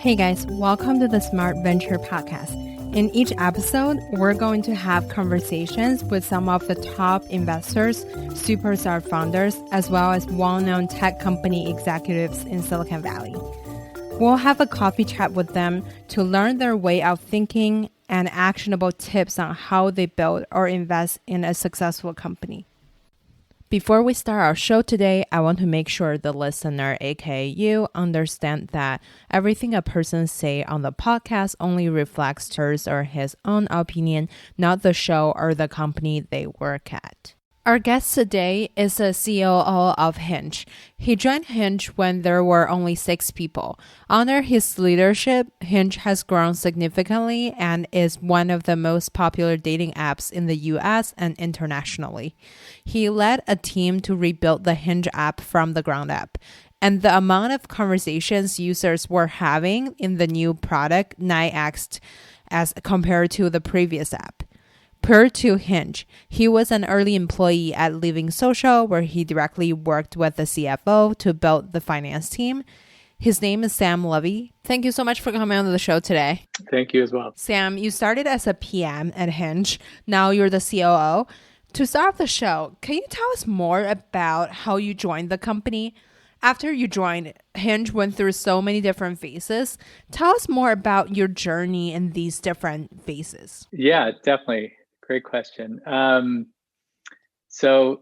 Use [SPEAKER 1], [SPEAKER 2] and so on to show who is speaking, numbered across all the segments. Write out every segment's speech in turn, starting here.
[SPEAKER 1] Hey guys, welcome to the Smart Venture Podcast. In each episode, we're going to have conversations with some of the top investors, superstar founders, as well as well-known tech company executives in Silicon Valley. We'll have a coffee chat with them to learn their way of thinking and actionable tips on how they build or invest in a successful company. Before we start our show today, I want to make sure the listener, aka you, understand that everything a person say on the podcast only reflects hers or his own opinion, not the show or the company they work at. Our guest today is the COO of Hinge. He joined Hinge when there were only 6 people. Under his leadership, Hinge has grown significantly and is one of the most popular dating apps in the US and internationally. He led a team to rebuild the Hinge app from the ground up, and the amount of conversations users were having in the new product 9x'd as compared to the previous app. Prior to Hinge, he was an early employee at LivingSocial, where he directly worked with the CFO to build the finance team. His name is Sam Levy. Thank you so much for coming on the show today.
[SPEAKER 2] Thank you as well.
[SPEAKER 1] Sam, you started as a PM at Hinge. Now you're the COO. To start off the show, can you tell us more about how you joined the company? After you joined, Hinge went through so many different phases. Tell us more about your journey in these different phases.
[SPEAKER 2] Yeah, definitely. Great question. So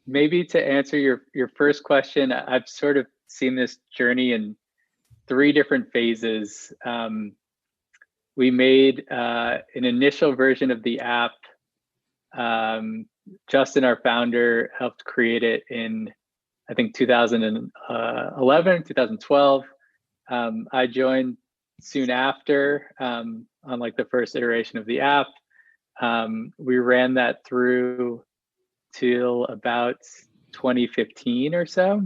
[SPEAKER 2] maybe to answer your first question, I've sort of seen this journey in 3 different phases. We made an initial version of the app. Justin, our founder, helped create it in, I think, 2011, 2012. I joined soon after on like the first iteration of the app. We ran that through till about 2015 or so,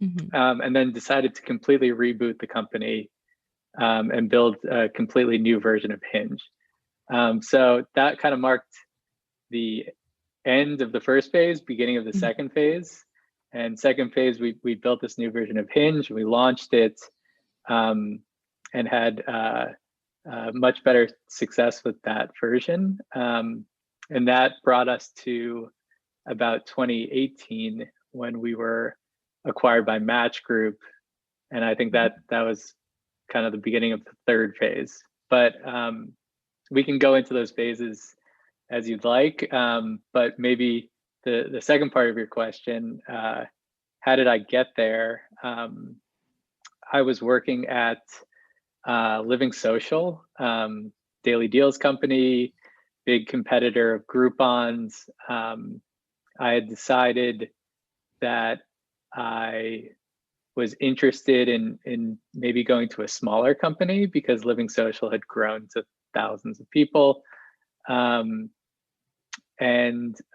[SPEAKER 2] and then decided to completely reboot the company and build a completely new version of Hinge. So that kind of marked the end of the first phase, beginning of the second phase. And second phase, we built this new version of Hinge. We launched it and had much better success with that version. And that brought us to about 2018 when we were acquired by Match Group. And I think that was kind of the beginning of the third phase. But we can go into those phases as you'd like. But maybe the second part of your question, how did I get there? I was working at LivingSocial, daily deals company, big competitor of Groupon's. I had decided that I was interested in maybe going to a smaller company because LivingSocial had grown to thousands of people. And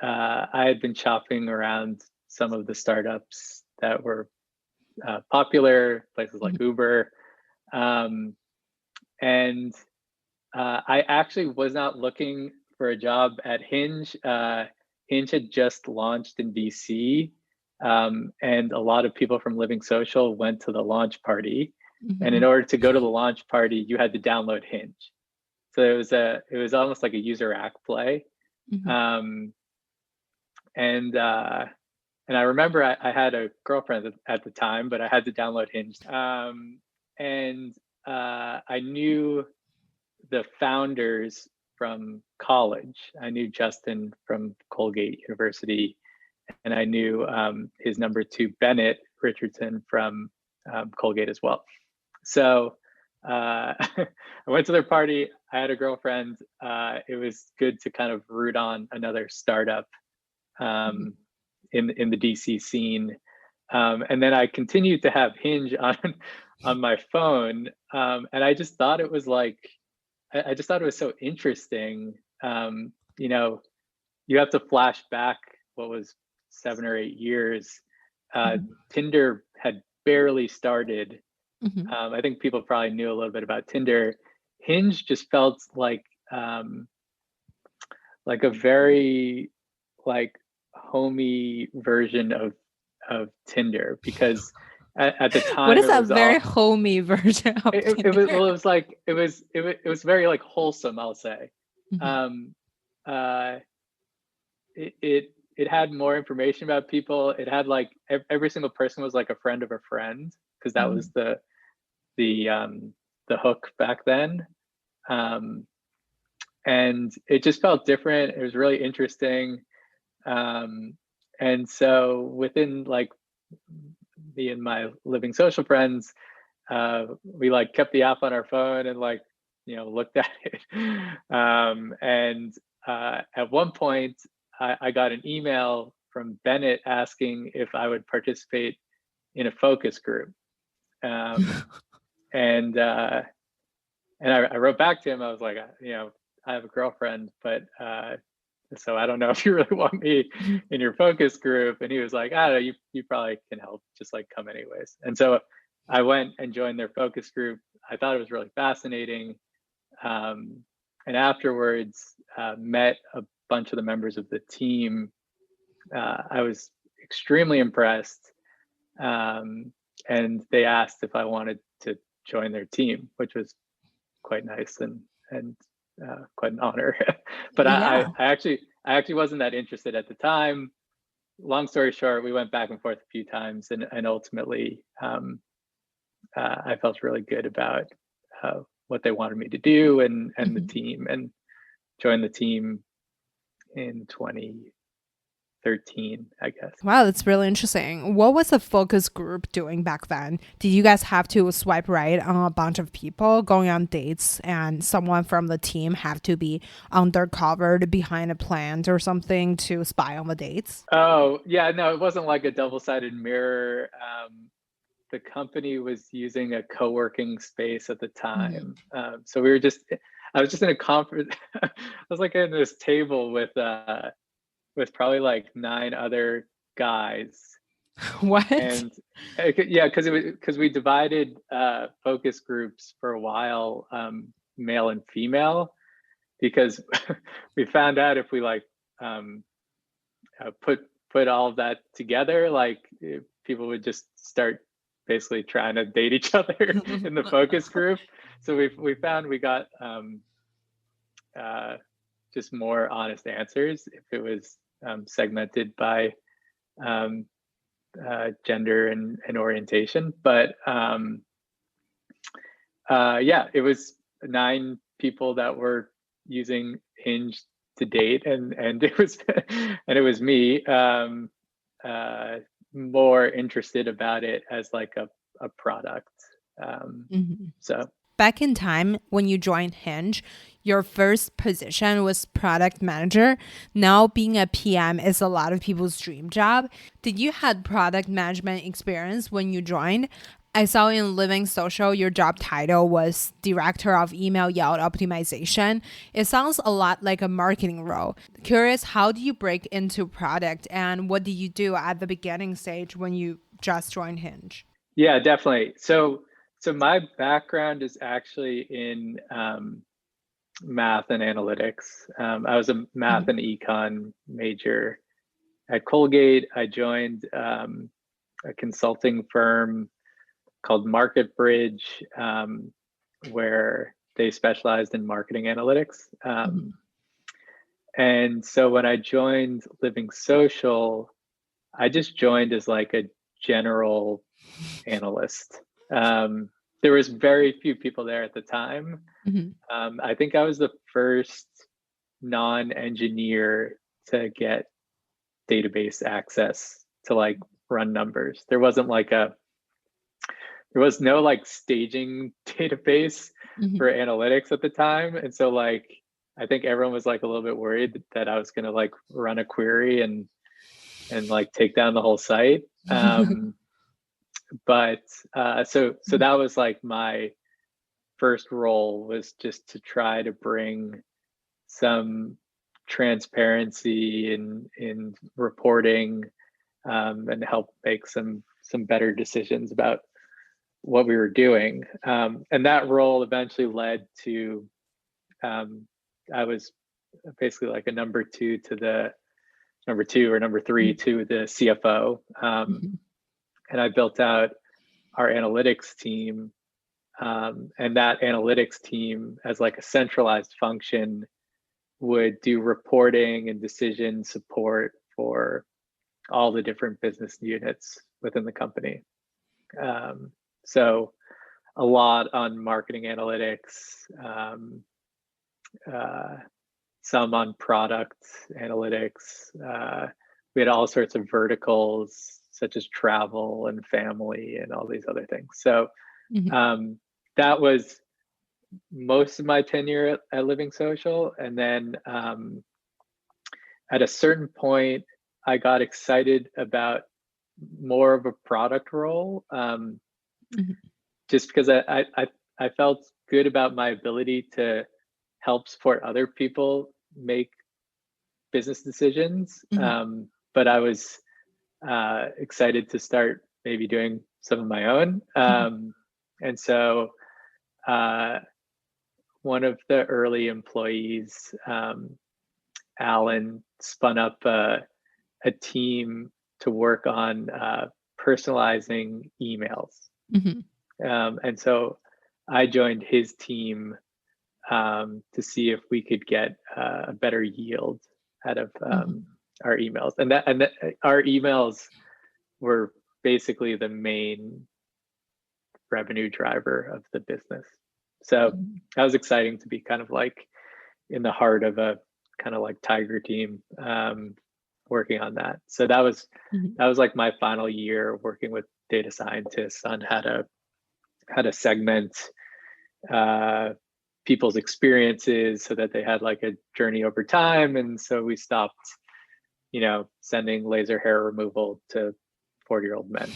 [SPEAKER 2] I had been shopping around some of the startups that were popular, places like Uber. And I actually was not looking for a job at Hinge. Hinge had just launched in DC, and a lot of people from LivingSocial went to the launch party. And in order to go to the launch party, you had to download Hinge. So it was almost like a user act play. And I remember I had a girlfriend at the time, but I had to download Hinge. And I knew the founders from college. I knew Justin from Colgate University, and I knew his number 2, Bennett Richardson, from Colgate as well. So I went to their party. I had a girlfriend. It was good to kind of root on another startup in the DC scene. And then I continued to have Hinge on my phone. And I just thought it was I just thought it was so interesting. You have to flash back, what was 7 or 8 years. Tinder had barely started. I think people probably knew a little bit about Tinder. Hinge just felt like a very homey version of Tinder, because at the
[SPEAKER 1] What
[SPEAKER 2] time
[SPEAKER 1] is
[SPEAKER 2] it
[SPEAKER 1] that
[SPEAKER 2] was
[SPEAKER 1] very
[SPEAKER 2] all
[SPEAKER 1] homey version of
[SPEAKER 2] it was,
[SPEAKER 1] dinner?
[SPEAKER 2] well, it was very like wholesome, I'll say.
[SPEAKER 1] Mhm.
[SPEAKER 2] um uh it had more information about people. It had like every single person was like a friend of a friend, because that was
[SPEAKER 1] Mhm.
[SPEAKER 2] the hook back then. um and it just felt different. It was really interesting. um and so within like me and my LivingSocial friends, we like kept the app on our phone and like, looked at it. And at one point, I got an email from Bennett asking if I would participate in a focus group. Um, and I wrote back to him. I was like, I have a girlfriend, but so I don't know if you really want me in your focus group. And he was like, I don't know, you probably can help, just like come anyways. And so I went and joined their focus group. I thought it was really fascinating. Um, and afterwards, met a bunch of the members of the team. I was extremely impressed. Um, and they asked if I wanted to join their team, which was quite nice and quite an honor. But
[SPEAKER 1] Yeah.
[SPEAKER 2] I actually wasn't that interested at the time. Long story short, we went back and forth a few times, and ultimately, I felt really good about what they wanted me to do, and the
[SPEAKER 1] Mhm.
[SPEAKER 2] team, and joined the team in 2013, I guess.
[SPEAKER 1] Wow, that's really interesting. What was the focus group doing back then? Did you guys have to swipe right on a bunch of people going on dates and someone from the team have to be undercover behind a plant or something to spy on the dates?
[SPEAKER 2] Oh yeah, no, it wasn't like a double-sided mirror. The company was using a co-working space at the
[SPEAKER 1] Mhm.
[SPEAKER 2] time. So I was just in a conference. I was like in this table with probably like 9 other guys.
[SPEAKER 1] What?
[SPEAKER 2] And yeah, because we divided focus groups for a while, male and female, because we found out if we like um, put all of that together, like people would just start basically trying to date each other in the focus group. So we found we got uh, just more honest answers if it was segmented by um, gender and orientation. But yeah, it was 9 people that were using Hinge to date, and it was and it was me, uh, more interested about it as like a product.
[SPEAKER 1] Mhm.
[SPEAKER 2] So
[SPEAKER 1] Back in time when you joined Hinge, your first position was product manager. Now being a PM is a lot of people's dream job. Did you had product management experience when you joined? I saw in LivingSocial your job title was Director of Email Yield Optimization. It sounds a lot like a marketing role. Curious, how do you break into product and what did you do at the beginning stage when you just joined Hinge?
[SPEAKER 2] yeah, definitely. So my background is actually in math and analytics. I was a math
[SPEAKER 1] Mhm.
[SPEAKER 2] and econ major at Colgate. I joined a consulting firm called Market Bridge, where they specialized in marketing analytics.
[SPEAKER 1] Mhm.
[SPEAKER 2] And so when I joined LivingSocial, I just joined as like a general analyst. Um, there was very few people there at the time.
[SPEAKER 1] Mhm.
[SPEAKER 2] I think I was the first non-engineer to get database access to like run numbers. There was no like staging database for
[SPEAKER 1] Mhm.
[SPEAKER 2] analytics at the time. And so like I think everyone was like a little bit worried that I was gonna like run a query and like take down the whole site. But so that was like my first role, was just to try to bring some transparency in reporting, and help make some better decisions about what we were doing. And that role eventually led to um, I was basically like a number two or number three to the CFO,
[SPEAKER 1] Mhm.
[SPEAKER 2] and I built out our analytics team. And that analytics team, as like a centralized function, would do reporting and decision support for all the different business units within the company. So a lot on marketing analytics, some on product analytics. We had all sorts of verticals such as travel and family and all these other things. So that was most of my tenure at LivingSocial. And then at a certain point, I got excited about more of a product role, just because I felt good about my ability to help support other people make business decisions. But I was excited to start maybe doing some of my own. And so one of the early employees, Alan, spun up a team to work on personalizing emails. And so I joined his team to see if we could get a better yield out of our emails. And our emails were basically the main revenue driver of the business. So that was exciting to be kind of like in the heart of a kind of like tiger team, working on that. So that was like my final year working with data scientists on how to segment people's experiences so that they had like a journey over time. And so we stopped, sending laser hair removal to 40-year-old men.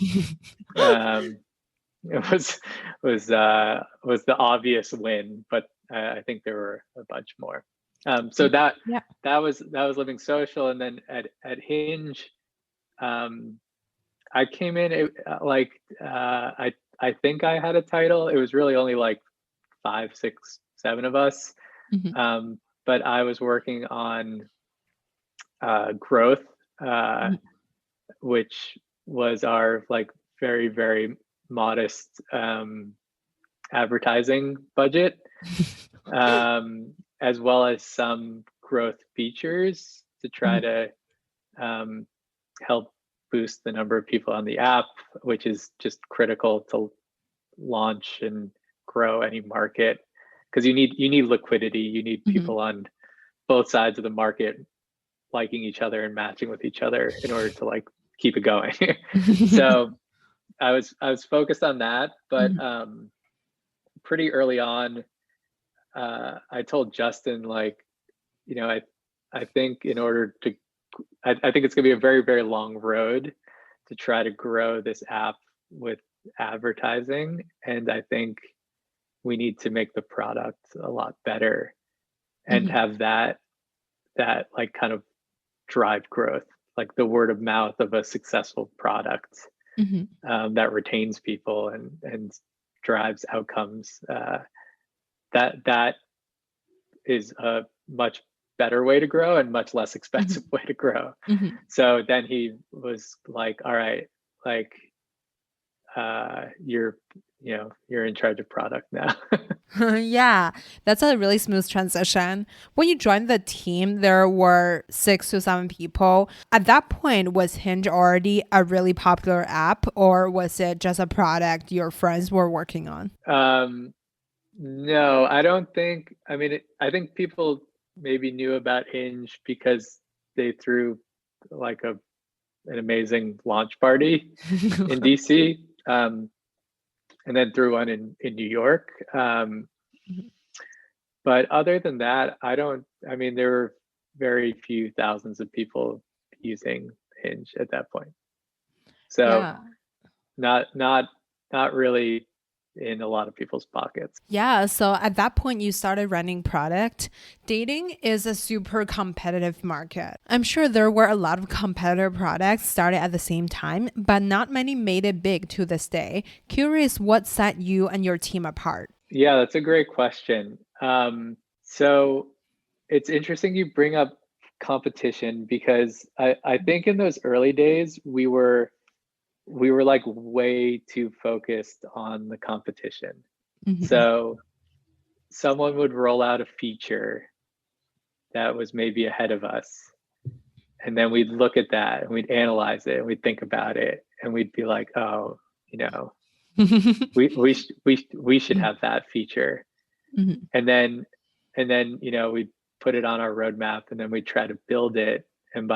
[SPEAKER 2] It was the obvious win, but I think there were a bunch more. So that was LivingSocial. And then at Hinge, I came in I think I had a title. It was really only like 5, 6, 7 of us. But I was working on growth, which was our like very, very modest advertising budget, as well as some growth features to try to help boost the number of people on the app, which is just critical to launch and grow any market, because you need liquidity. You need people on both sides of the market liking each other and matching with each other in order to like keep it going. So I was focused on that, but pretty early on, I told Justin, like, I think in order to, I think it's gonna be a very, very long road to try to grow this app with advertising. And I think we need to make the product a lot better and have that like kind of drive growth, like the word of mouth of a successful product that retains people and drives outcomes. That is a much better way to grow and much less expensive way to grow. So then he was like, all right, like you're in charge of product now.
[SPEAKER 1] Yeah, that's a really smooth transition. When you joined the team, there were 6 to 7 people. At that point, was Hinge already a really popular app, or was it just a product your friends were working on?
[SPEAKER 2] No, I don't think. I mean, I think people maybe knew about Hinge because they threw like an amazing launch party in DC. And then threw one in New York. But other than that, there were very few thousands of people using Hinge at that point. So not really in a lot of people's pockets.
[SPEAKER 1] Yeah, so at that point you started running product. Dating is a super competitive market. I'm sure there were a lot of competitor products started at the same time, but not many made it big to this day. Curious what set you and your team apart?
[SPEAKER 2] Yeah, that's a great question. So it's interesting you bring up competition, because I think in those early days we were we were like way too focused on the competition.
[SPEAKER 1] Mhm.
[SPEAKER 2] So someone would roll out a feature that was maybe ahead of us, and then we'd look at that and we'd analyze it and we'd think about it and we'd be like, oh, we should have that feature.
[SPEAKER 1] Mhm.
[SPEAKER 2] And then we put it on our roadmap, and then we try to build it. And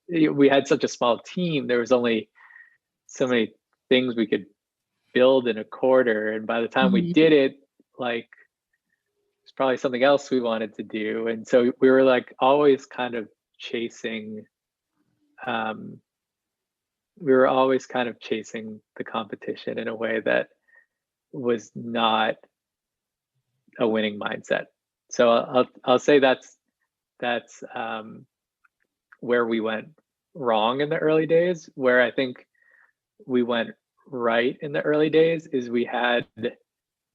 [SPEAKER 2] we had such a small team, there was only so many things we could build in a quarter, and by the time we
[SPEAKER 1] Mhm.
[SPEAKER 2] did it, like there's probably something else we wanted to do. And so we were like always kind of chasing the competition in a way that was not a winning mindset. So I'll say that's where we went wrong in the early days. Where I think we went right in the early days is we had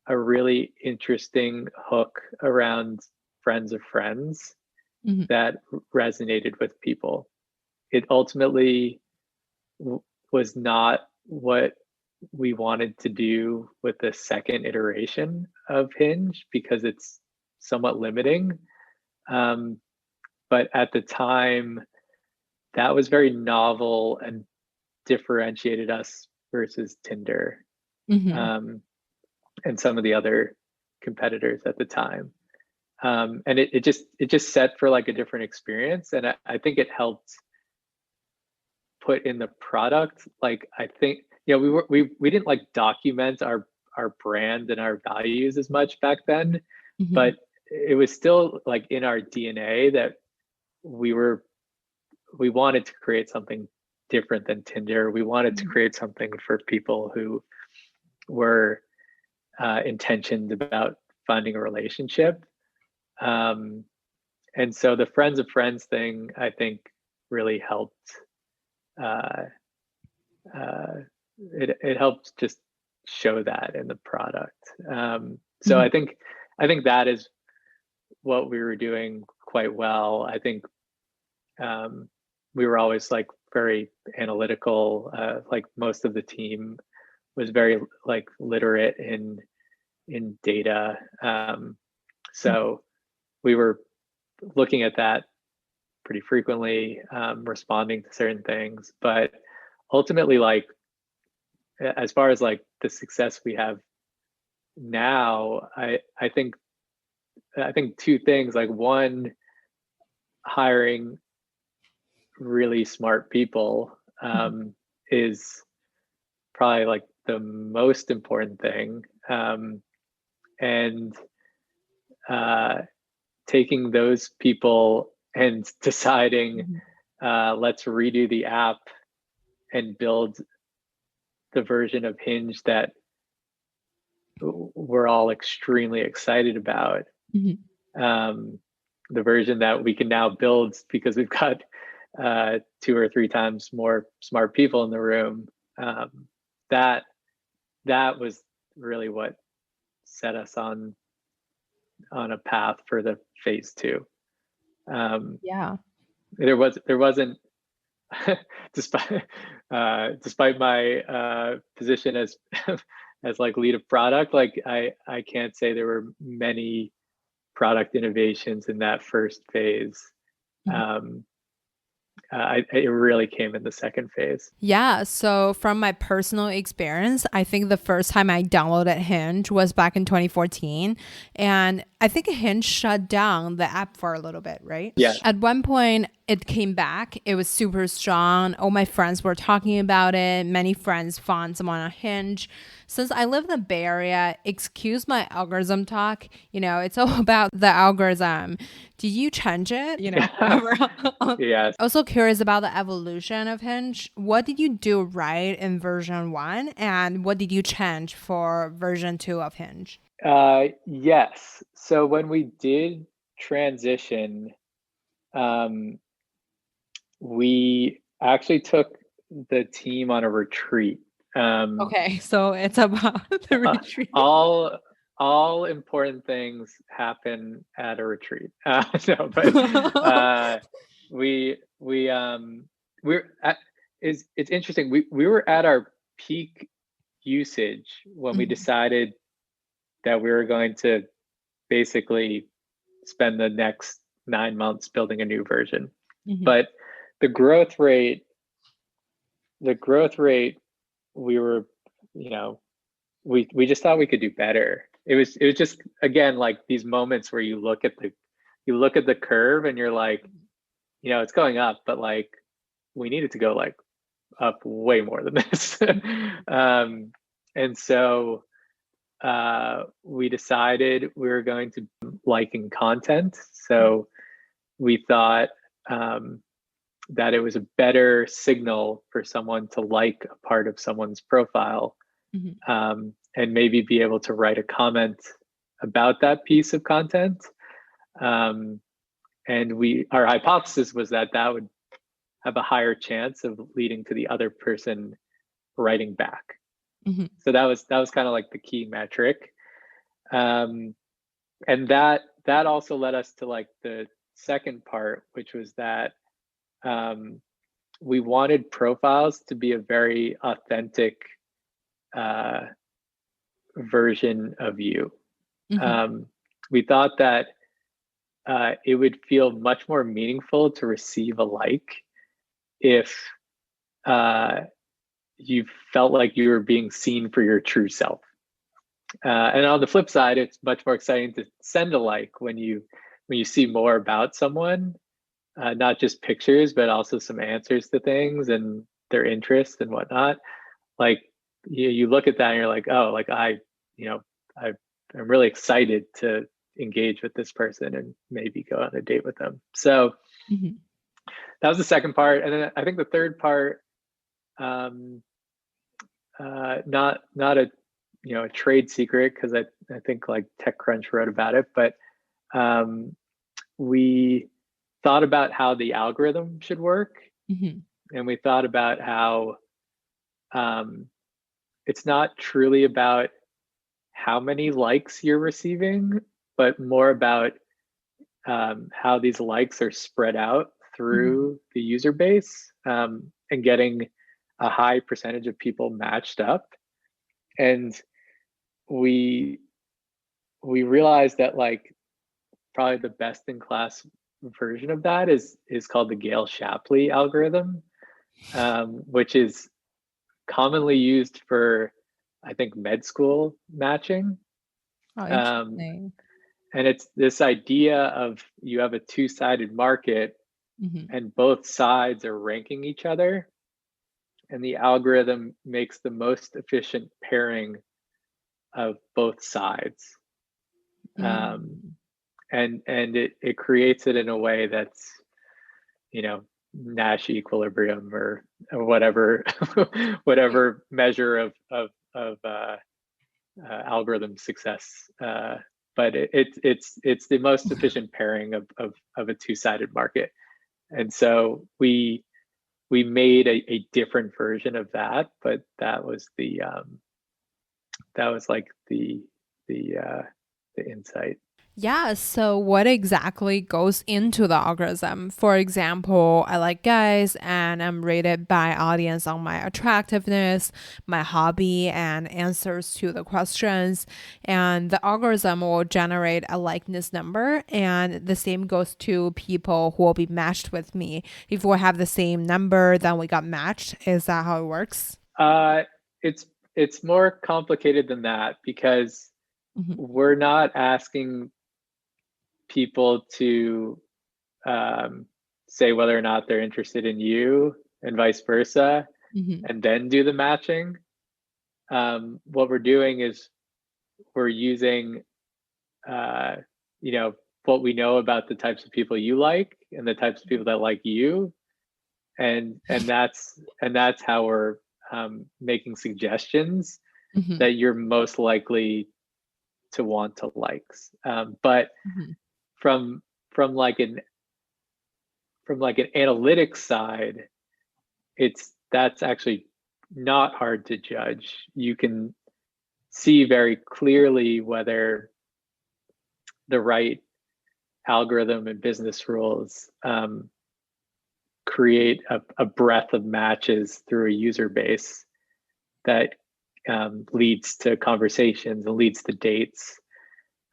[SPEAKER 2] a really interesting hook around friends of friends
[SPEAKER 1] Mhm.
[SPEAKER 2] that resonated with people. It ultimately was not what we wanted to do with the second iteration of Hinge because it's somewhat limiting. But at the time, that was very novel and differentiated us versus Tinder,
[SPEAKER 1] Mhm.
[SPEAKER 2] and some of the other competitors at the time. And it just set for like a different experience. And I think it helped put in the product. Like, I think, we didn't like document our brand and our values as much back then,
[SPEAKER 1] Mhm.
[SPEAKER 2] but it was still like in our DNA that we wanted to create something different than Tinder. We wanted to create something for people who were intentioned about finding a relationship. And so the friends of friends thing, I think, really helped. Uh, it helped just show that in the product. So
[SPEAKER 1] Mhm.
[SPEAKER 2] I think that is what we were doing quite well. I think we were always like very analytical. Like most of the team was very like literate in data. So we were looking at that pretty frequently, responding to certain things. But ultimately, like as far as like the success we have now, I think two things. Like one, hiring really smart people is probably like the most important thing, and taking those people and deciding, let's redo the app and build the version of Hinge that we're all extremely excited about.
[SPEAKER 1] Mhm.
[SPEAKER 2] The version that we can now build because we've got 2 or 3 times more smart people in the room. That was really what set us on a path for the phase 2.
[SPEAKER 1] Yeah.
[SPEAKER 2] There wasn't despite my position as as like lead of product, like I can't say there were many product innovations in that first phase.
[SPEAKER 1] Mhm.
[SPEAKER 2] It really came in the second phase.
[SPEAKER 1] Yeah, so from my personal experience, I think the first time I downloaded Hinge was back in 2014. And I think Hinge shut down the app for a little bit, right?
[SPEAKER 2] Yeah.
[SPEAKER 1] At one point, it came back. It was super strong. All my friends were talking about it. Many friends found someone on Hinge. Since I live in the Bay Area, excuse my algorithm talk. It's all about the algorithm. Did you change it? Overall?
[SPEAKER 2] Yes.
[SPEAKER 1] Also curious about the evolution of Hinge. What did you do right in version 1 and what did you change for version 2 of Hinge?
[SPEAKER 2] Yes. So when we did transition, um, we actually took the team on a retreat.
[SPEAKER 1] Okay, so it's about the retreat.
[SPEAKER 2] All important things happen at a retreat. No, but we we're at, it's interesting. We were at our peak usage when we decided that we were going to basically spend the next 9 months building a new version. But the growth rate, we were, we just thought we could do better. It was just, again, like these moments where you look at the curve and you're like, it's going up, but like we need it to go like up way more than this. And so we decided we were going to liking content. So we thought that it was a better signal for someone to like a part of someone's profile, and maybe be able to write a comment about that piece of content. And our hypothesis was that would have a higher chance of leading to the other person writing back. So that was kind of like the key metric. And that also led us to like the second part, which was that we wanted profiles to be a very authentic version of you. We thought that it would feel much more meaningful to receive a like if you felt like you were being seen for your true self. And on the flip side, it's much more exciting to send a like when you see more about someone, not just pictures, but also some answers to things and their interests and whatnot. Like you look at that and you're like, oh, like I'm really excited to engage with this person and maybe go on a date with them. So that was the second part. And then I think the third part, not a a trade secret, because I think like TechCrunch wrote about it, but we thought about how the algorithm should work, and we thought about how it's not truly about how many likes you're receiving, but more about how these likes are spread out through the user base, and getting a high percentage of people matched up. And we realized that like probably the best in class version of that is called the Gale-Shapley algorithm, which is commonly used for, I think, med school matching.
[SPEAKER 1] Oh, interesting.
[SPEAKER 2] And it's this idea of you have a two-sided market, and both sides are ranking each other, and the algorithm makes the most efficient pairing of both sides. And it creates it in a way that's, Nash equilibrium or whatever measure of algorithm success. But it's the most efficient pairing of a two-sided market. And so we made a different version of that, but that was like the insight.
[SPEAKER 1] Yeah, so what exactly goes into the algorithm? For example, I like guys and I'm rated by audience on my attractiveness, my hobby, and answers to the questions. And the algorithm will generate a likeness number, and the same goes to people who will be matched with me. If we have the same number, then we got matched. Is that how it works?
[SPEAKER 2] It's more complicated than that, because we're not asking people to say whether or not they're interested in you and vice versa, and then do the matching. What we're doing is we're using what we know about the types of people you like and the types of people that like you, and that's how we're making suggestions that you're most likely to want to likes. But from like an analytics side, that's actually not hard to judge. You can see very clearly whether the right algorithm and business rules create a breadth of matches through a user base that leads to conversations and leads to dates,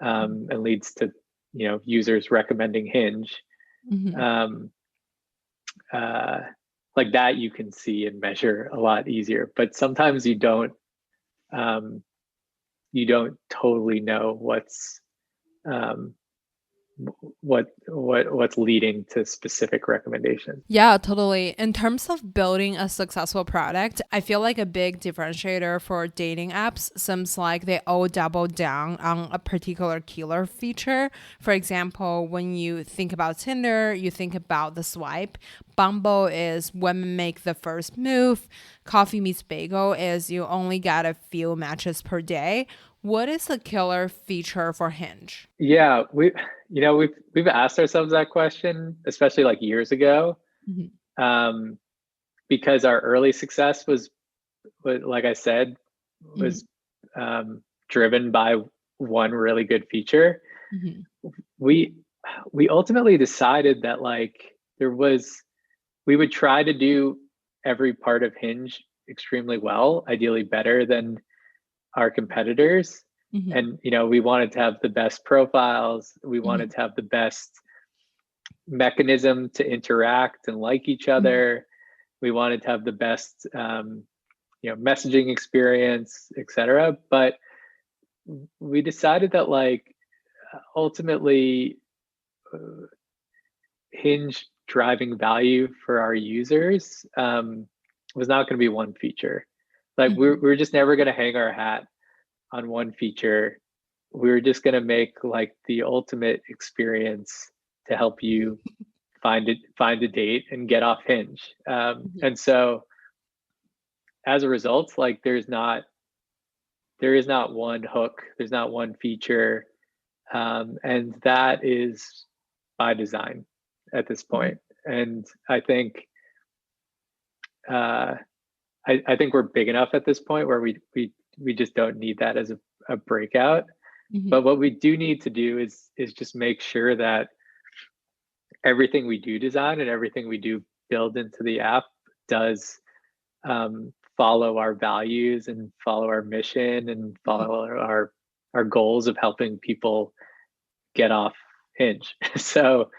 [SPEAKER 2] and leads to users recommending Hinge.
[SPEAKER 1] Mm-hmm.
[SPEAKER 2] Like that you can see and measure a lot easier, but sometimes you don't totally know what's leading to specific recommendations.
[SPEAKER 1] Yeah, totally. In terms of building a successful product, I feel like a big differentiator for dating apps seems like they all double down on a particular killer feature. For example, when you think about Tinder, you think about the swipe. Bumble is women make the first move. Coffee meets bagel is you only got a few matches per day. What is the killer feature for Hinge?
[SPEAKER 2] Yeah, we've asked ourselves that question, especially like years ago,
[SPEAKER 1] Mm-hmm.
[SPEAKER 2] because our early success was, like I said, was driven by one really good feature.
[SPEAKER 1] Mm-hmm.
[SPEAKER 2] We ultimately decided that we would try to do every part of Hinge extremely well, ideally better than our competitors.
[SPEAKER 1] Mm-hmm.
[SPEAKER 2] And we wanted to have the best profiles, we wanted to have the best mechanism to interact and like each other, we wanted to have the best messaging experience, etc. But we decided that ultimately Hinge driving value for our users was not going to be one feature. Like we're just never going to hang our hat on one feature. We were just going to make like the ultimate experience to help you find a date and get off Hinge. And so as a result, like there is not one hook, there's not one feature, and that is by design at this point. And I think I think we're big enough at this point where we just don't need that as a breakout. But what we do need to do is just make sure that everything we do design and everything we do build into the app does follow our values and follow our mission and follow our goals of helping people get off Hinge. So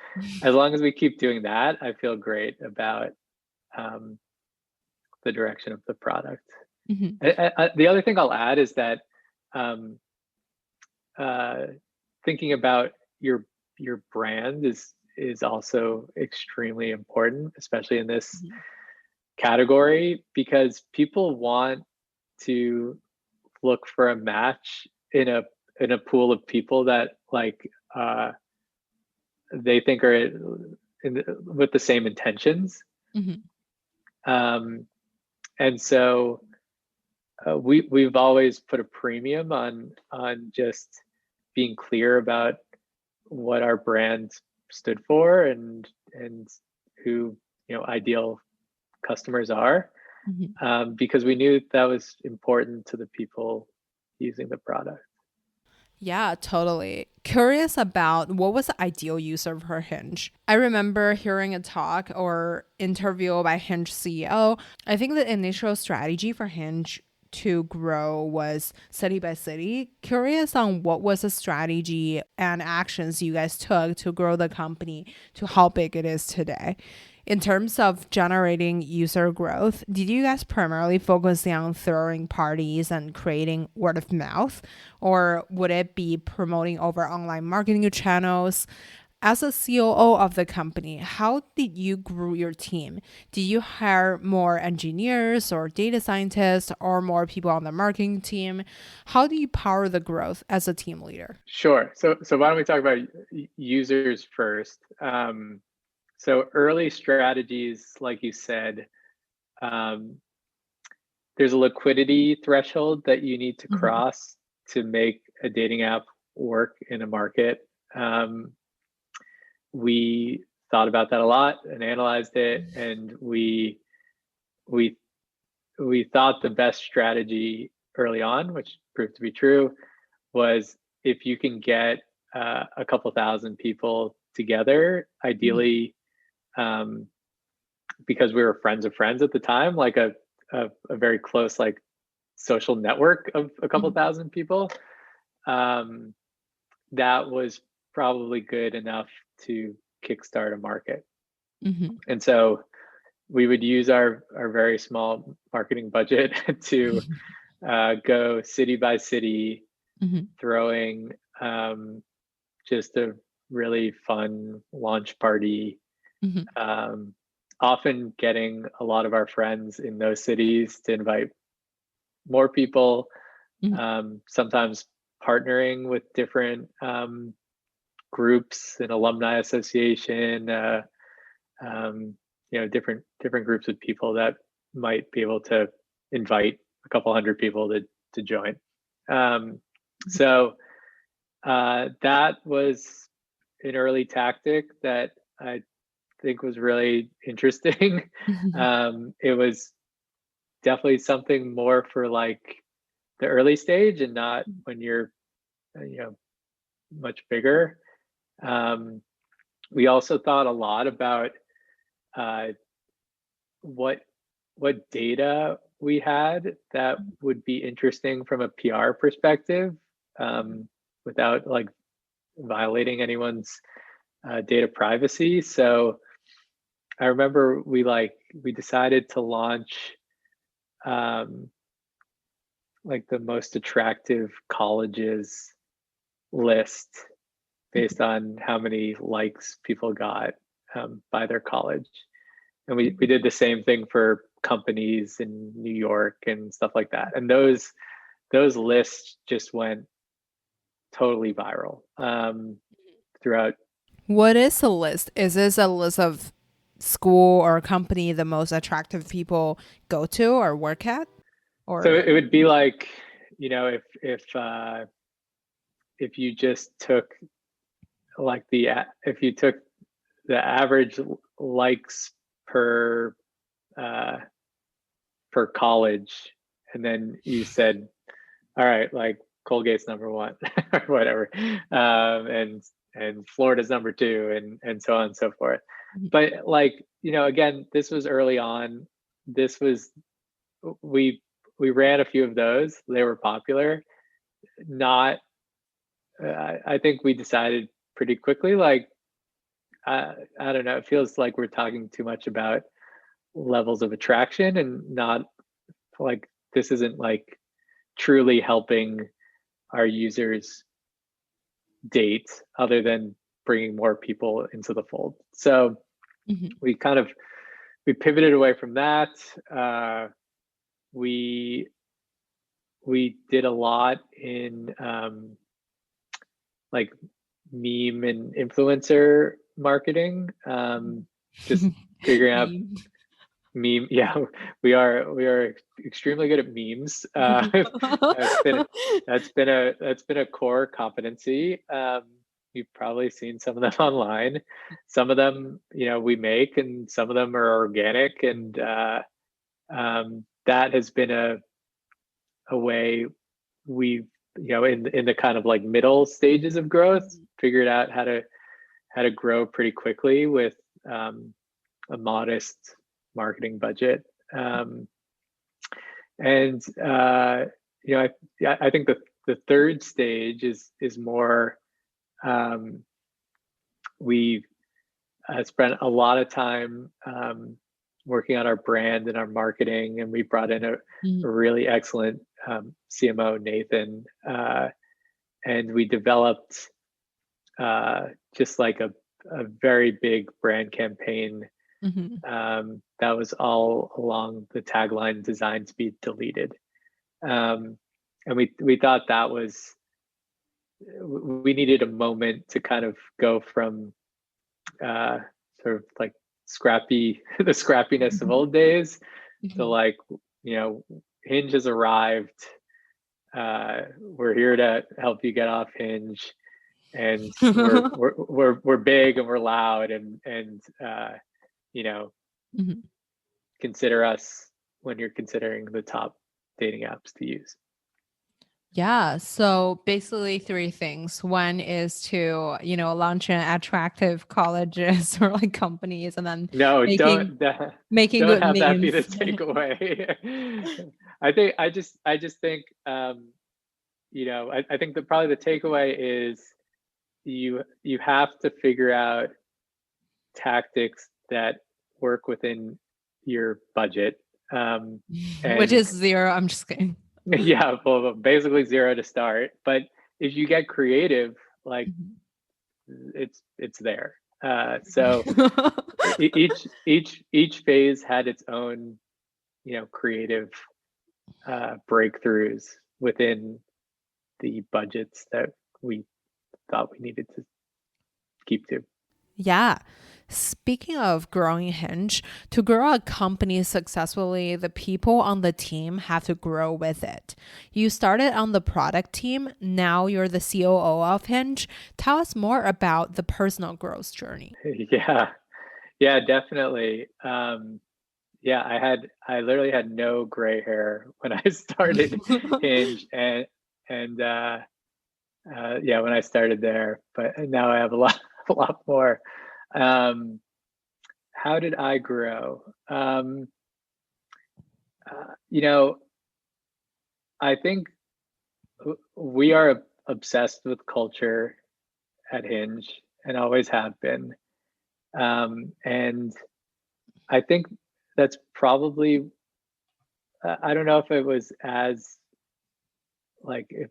[SPEAKER 2] as long as we keep doing that, I feel great about the direction of the product. The other thing I'll add is that thinking about your brand is also extremely important, especially in this category, because people want to look for a match in a pool of people that they think are with the same intentions. And so we've always put a premium on just being clear about what our brand stood for and who ideal customers are, because we knew that was important to the people using the product.
[SPEAKER 1] Yeah, totally. Curious about what was the ideal user for Hinge. I remember hearing a talk or interview by Hinge CEO. I think the initial strategy for Hinge to grow was city by city. Curious on what was the strategy and actions you guys took to grow the company to how big it is today. In terms of generating user growth, did you guys primarily focus on throwing parties and creating word of mouth? Or would it be promoting over online marketing channels? As a COO of the company, how did you grow your team? Did you hire more engineers or data scientists or more people on the marketing team? How do you power the growth as a team leader?
[SPEAKER 2] Sure. So why don't we talk about users first? So early strategies, like you said, there's a liquidity threshold that you need to cross to make a dating app work in a market. We thought about that a lot and analyzed it, and we thought the best strategy early on, which proved to be true, was if you can get a couple thousand people together, ideally, because we were friends of friends at the time, like a very close social network of a couple thousand people, that was probably good enough to kickstart a market. And so we would use our very small marketing budget to go city by city, throwing just a really fun launch party, often getting a lot of our friends in those cities to invite more people, sometimes partnering with different groups, an alumni association, different groups of people that might be able to invite a couple hundred people to join. So that was an early tactic that I think was really interesting. It was definitely something more for like the early stage and not when you're much bigger. We also thought a lot about what data we had that would be interesting from a PR perspective, without like violating anyone's data privacy. So I remember we decided to launch like the most attractive colleges list based on how many likes people got by their college. And we did the same thing for companies in New York and stuff like that. And those lists just went totally viral throughout.
[SPEAKER 1] What is a list? Is this a list of school or company the most attractive people go to or work at? Or
[SPEAKER 2] so it would be like, if you just took like if you took the average likes per college, and then you said, all right, like Colgate's number one or whatever, and Florida's number two, and so on and so forth. But like, again, this was early on. This was we ran a few of those. They were popular. Not, I think we decided pretty quickly, like, I don't know, it feels like we're talking too much about levels of attraction and not like, this isn't like truly helping our users date other than bringing more people into the fold. So we pivoted away from that. We did a lot in like meme and influencer marketing, just figuring out meme. Yeah, we are extremely good at memes. That's been a core competency. You've probably seen some of them online. Some of them, we make, and some of them are organic, and that has been a way we've, in the kind of like middle stages of growth, figured out how to grow pretty quickly with a modest marketing budget. And I think the third stage is more, we've spent a lot of time working on our brand and our marketing, and we brought in a really excellent CMO, Nathan, and we developed just like a very big brand campaign that was all along the tagline "Designed to be deleted," and we thought that was, we needed a moment to kind of go from sort of like the scrappiness of old days to like, Hinge has arrived. We're here to help you get off Hinge, and we're big and we're loud, and consider us when you're considering the top dating apps to use.
[SPEAKER 1] Yeah. So basically three things. One is to, launch an attractive colleges or like companies and then
[SPEAKER 2] No,
[SPEAKER 1] making making
[SPEAKER 2] don't
[SPEAKER 1] good
[SPEAKER 2] have that be the
[SPEAKER 1] memes.
[SPEAKER 2] takeaway. I just think I think that probably the takeaway is you have to figure out tactics that work within your budget.
[SPEAKER 1] Which
[SPEAKER 2] And
[SPEAKER 1] is zero. I'm just kidding.
[SPEAKER 2] yeah, well, basically zero to start. But if you get creative, like it's there. So each phase had its own, creative breakthroughs within the budgets that we thought we needed to keep to.
[SPEAKER 1] Yeah. Speaking of growing Hinge, to grow a company successfully, the people on the team have to grow with it. You started on the product team, now you're the COO of Hinge. Tell us more about the personal growth journey.
[SPEAKER 2] Yeah, yeah, definitely. Yeah, I literally had no gray hair when I started Hinge, and yeah, when I started there, but now I have a lot a lot more. Um, how did I grow? You know, I think we are obsessed with culture at Hinge and always have been. And I think that's probably, I don't know if it was as like if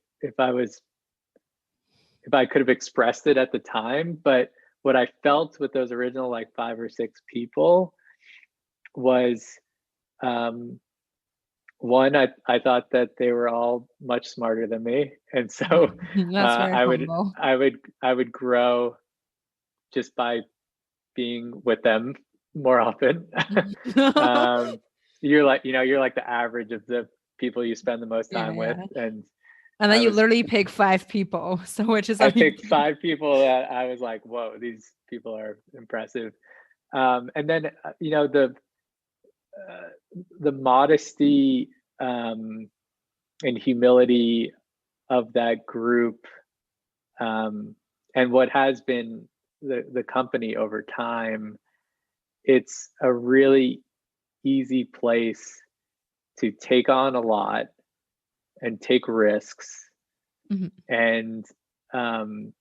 [SPEAKER 2] I could have expressed it at the time, but what I felt with those original like 5 or 6 people was um, one, I thought that they were all much smarter than me, and so
[SPEAKER 1] That's very humble.
[SPEAKER 2] I would grow just by being with them more often. um, you're like you're like the average of the people you spend the most
[SPEAKER 1] Yeah,
[SPEAKER 2] time with,
[SPEAKER 1] yeah.
[SPEAKER 2] and
[SPEAKER 1] And then
[SPEAKER 2] I
[SPEAKER 1] you
[SPEAKER 2] was
[SPEAKER 1] literally pick five people, so which is
[SPEAKER 2] I picked
[SPEAKER 1] amazing.
[SPEAKER 2] 5 people that I was like, whoa, these people are impressive. And then uh, the modesty and humility of that group, and what has been the company over time. It's a really easy place to take on a lot and take risks,
[SPEAKER 1] Mhm.
[SPEAKER 2] and um,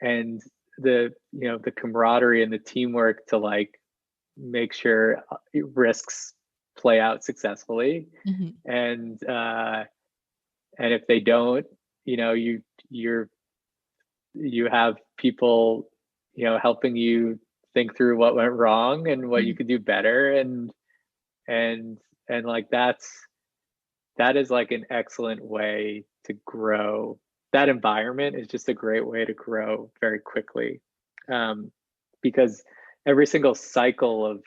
[SPEAKER 2] and the camaraderie and the teamwork to like make sure risks play out successfully,
[SPEAKER 1] Mhm.
[SPEAKER 2] and and if they don't, you're you have people helping you think through what went wrong and what you
[SPEAKER 1] Mhm.
[SPEAKER 2] could do better, and like that is like an excellent way to grow. That environment is just a great way to grow very quickly, um, because every single cycle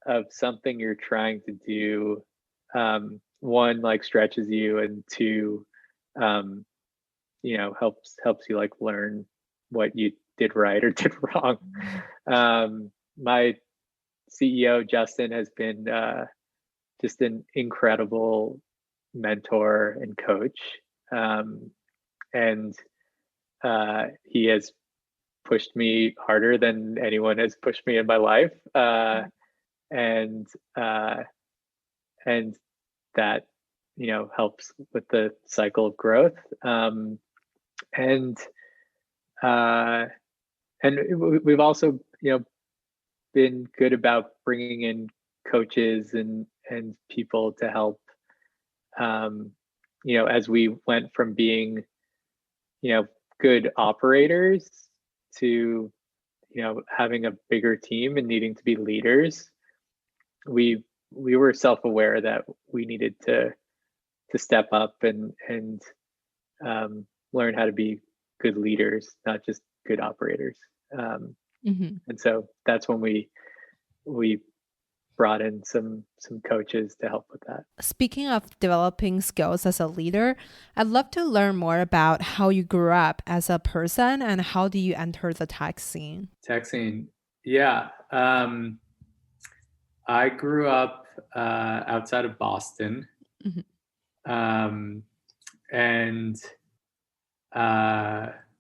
[SPEAKER 2] of something you're trying to do, one like stretches you, and two, um, helps you like learn what you did right or did wrong. My CEO Justin has been just an incredible mentor and coach, and he has pushed me harder than anyone has pushed me in my life, and uh, and that helps with the cycle of growth, and uh, we've also been good about bringing in coaches and people to help, um, as we went from being good operators to having a bigger team and needing to be leaders. We were self-aware that we needed to step up and learn how to be good leaders, not just good operators. um,
[SPEAKER 1] Mhm.
[SPEAKER 2] and so that's when we brought in some coaches to help with that.
[SPEAKER 1] Speaking of developing skills as a leader, I'd love to learn more about how you grew up as a person and how do you enter the tech scene.
[SPEAKER 2] Texting, yeah. I grew up outside of Boston.
[SPEAKER 1] Mhm.
[SPEAKER 2] Um, and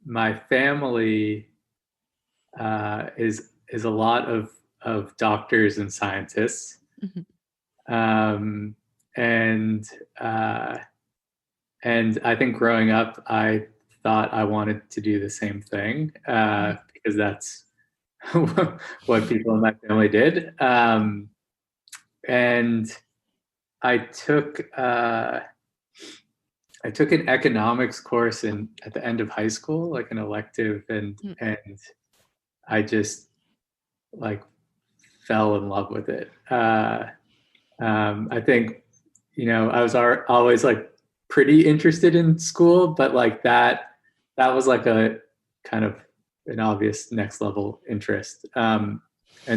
[SPEAKER 2] my family is a lot of doctors and scientists. Mm-hmm. And I think growing up, I thought I wanted to do the same thing because that's what people in my family did. And I took an economics course at the end of high school, like an elective, and I just like fell in love with it. I think, I was always like pretty interested in school, but like that was like a kind of an obvious next level interest. And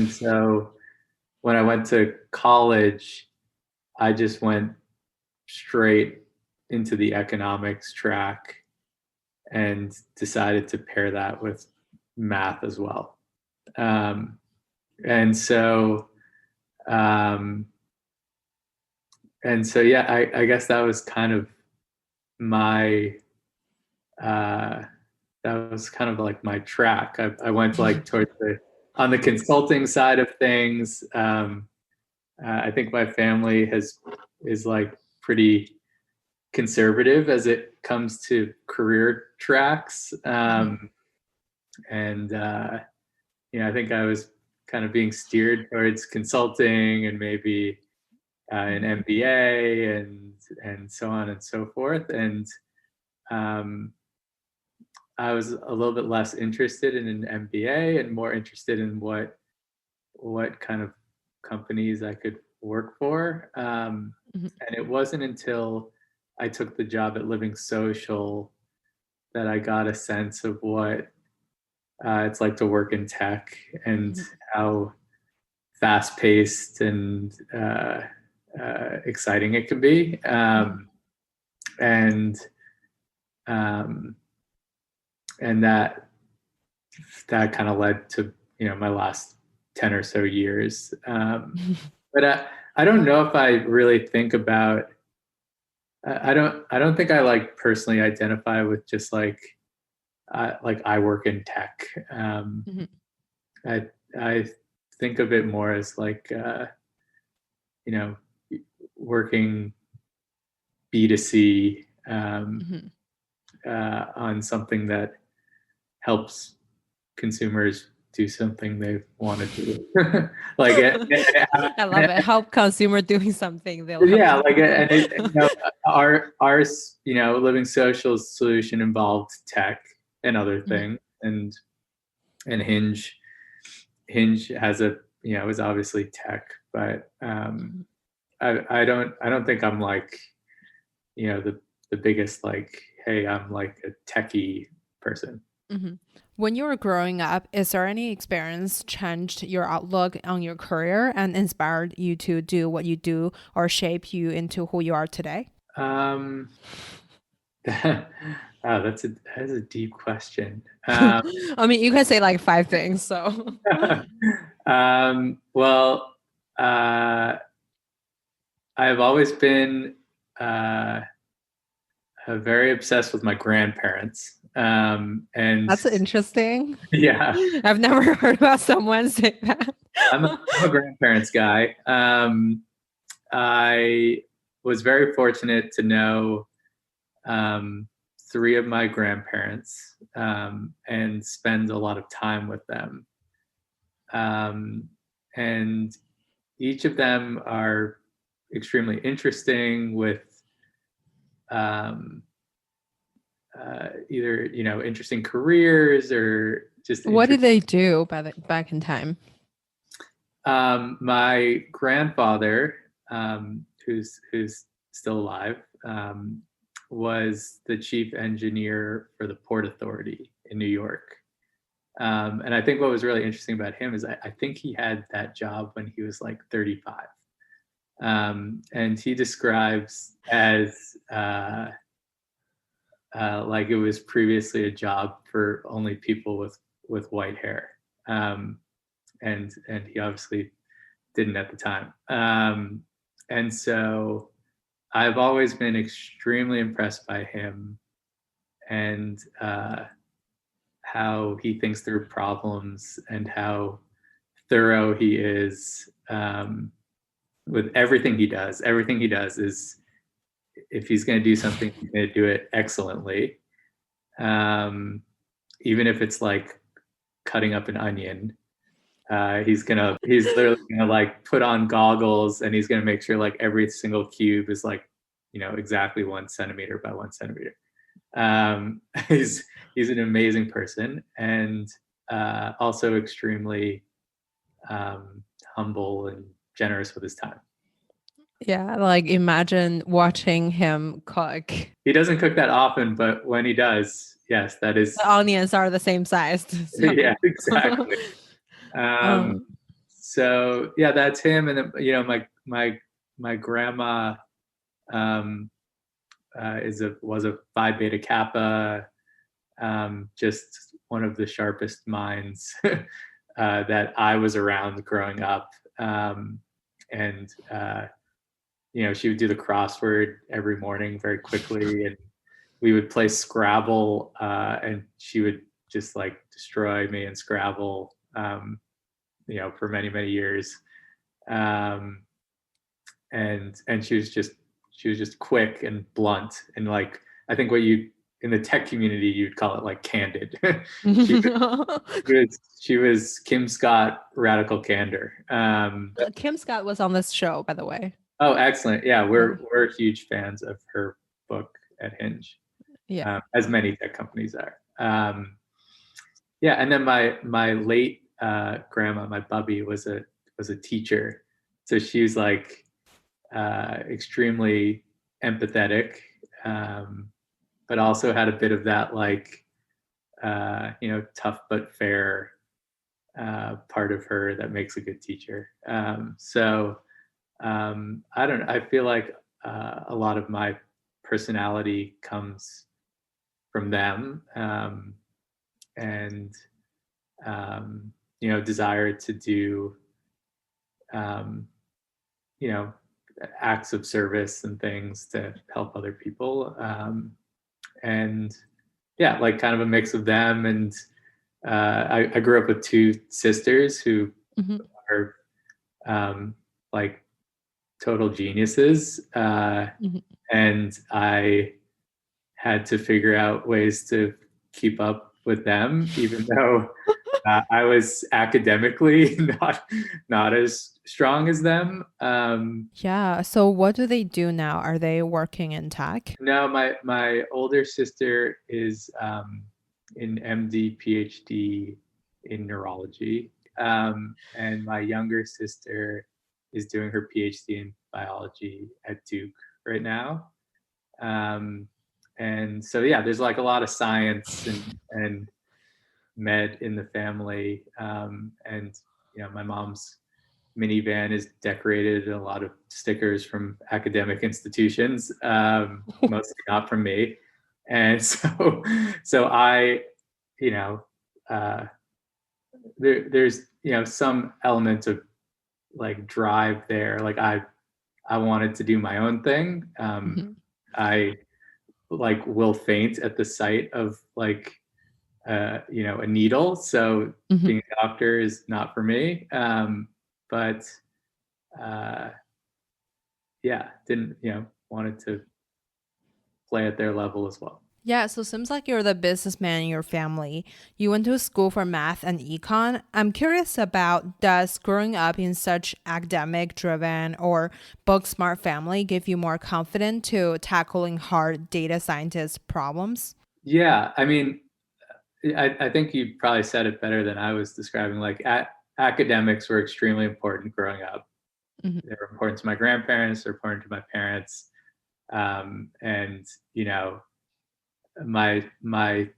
[SPEAKER 2] so when I went to college, I just went straight into the economics track and decided to pair that with math as well. And so yeah, I guess that was kind of my that was kind of like my track. I went like towards on the consulting side of things. I think my family is like pretty conservative as it comes to career tracks. And I think I was kind of being steered towards consulting and maybe an MBA and so on and so forth. And I was a little bit less interested in an MBA and more interested in what kind of companies I could work for. And it wasn't until I took the job at LivingSocial that I got a sense of what it's like to work in tech and how fast-paced and exciting it can be. And that kind of led to my last 10 or so years. But I don't know if I really think about. I don't think I like personally identify with just like I work in tech. I think of it more as like working B2C on something that helps consumers do something they want to do. Like
[SPEAKER 1] I love it. Help consumer doing something.
[SPEAKER 2] Yeah, like our LivingSocial's solution involved tech and other things, and Hinge has is obviously tech, but I don't think I'm like the biggest like, hey, I'm like a techie person.
[SPEAKER 1] When you were growing up, is there any experience changed your outlook on your career and inspired you to do what you do or shape you into who you are today?
[SPEAKER 2] Wow, that's a deep question.
[SPEAKER 1] I mean, you can say like 5 things. So,
[SPEAKER 2] well, I've always been very obsessed with my grandparents. And
[SPEAKER 1] that's interesting.
[SPEAKER 2] Yeah,
[SPEAKER 1] I've never heard about someone say that.
[SPEAKER 2] I'm a grandparents guy. I was very fortunate to know 3 of my grandparents and spend a lot of time with them. And each of them are extremely interesting with either interesting careers or just
[SPEAKER 1] what did they do back in time?
[SPEAKER 2] My grandfather, who's still alive, was the chief engineer for the Port Authority in New York. And I think what was really interesting about him is I think he had that job when he was like 35. And he describes as like it was previously a job for only people with white hair. And he obviously didn't at the time. And so I've always been extremely impressed by him and how he thinks through problems and how thorough he is with everything he does. Everything he does is, if he's going to do something, he's going to do it excellently. Even if it's like cutting up an onion, he's literally gonna like put on goggles and he's gonna make sure like every single cube is like, exactly 1 centimeter by 1 centimeter. He's an amazing person and also extremely humble and generous with his time.
[SPEAKER 1] Yeah, like imagine watching him cook.
[SPEAKER 2] He doesn't cook that often, but when he does, yes, that is.
[SPEAKER 1] The onions are the same size. So.
[SPEAKER 2] Yeah, exactly. So yeah, that's him. And then, my grandma was a Phi Beta Kappa, just one of the sharpest minds that I was around growing up. And she would do the crossword every morning very quickly, and we would play Scrabble, and she would just like destroy me in Scrabble, for many, many years. And she was just quick and blunt, and like, I think what you in the tech community you'd call it like candid. she was Kim Scott radical candor.
[SPEAKER 1] Kim Scott was on this show, by the way.
[SPEAKER 2] Oh, excellent. Yeah, we're huge fans of her book at Hinge.
[SPEAKER 1] Yeah.
[SPEAKER 2] As many tech companies are. Yeah, and then my late grandma, my bubby, was a teacher, so she was like extremely empathetic, but also had a bit of that like tough but fair part of her that makes a good teacher. So I don't know. I feel like a lot of my personality comes from them, and desire to do acts of service and things to help other people, and yeah, like kind of a mix of them. And I grew up with 2 sisters who are like total geniuses, and I had to figure out ways to keep up with them, even though I was academically not as strong as them.
[SPEAKER 1] Yeah. So what do they do now? Are they working in tech?
[SPEAKER 2] No, my older sister is in MD, PhD in neurology, and my younger sister is doing her PhD in biology at Duke right now. And so yeah, there's like a lot of science and med in the family, and my mom's minivan is decorated in a lot of stickers from academic institutions, mostly not from me. And so I, there's some element of like drive there. Like I wanted to do my own thing. I like will faint at the sight of like a needle. So being a doctor is not for me. But yeah, didn't wanted to play at their level as well.
[SPEAKER 1] Yeah, so it seems like you're the businessman in your family. You went to school for math and econ. I'm curious about, does growing up in such academic driven or book smart family give you more confidence to tackling hard data scientist problems?
[SPEAKER 2] Yeah, I mean, I think you probably said it better than I was describing. Like academics were extremely important growing up. They were important to my grandparents, they're important to my parents. And my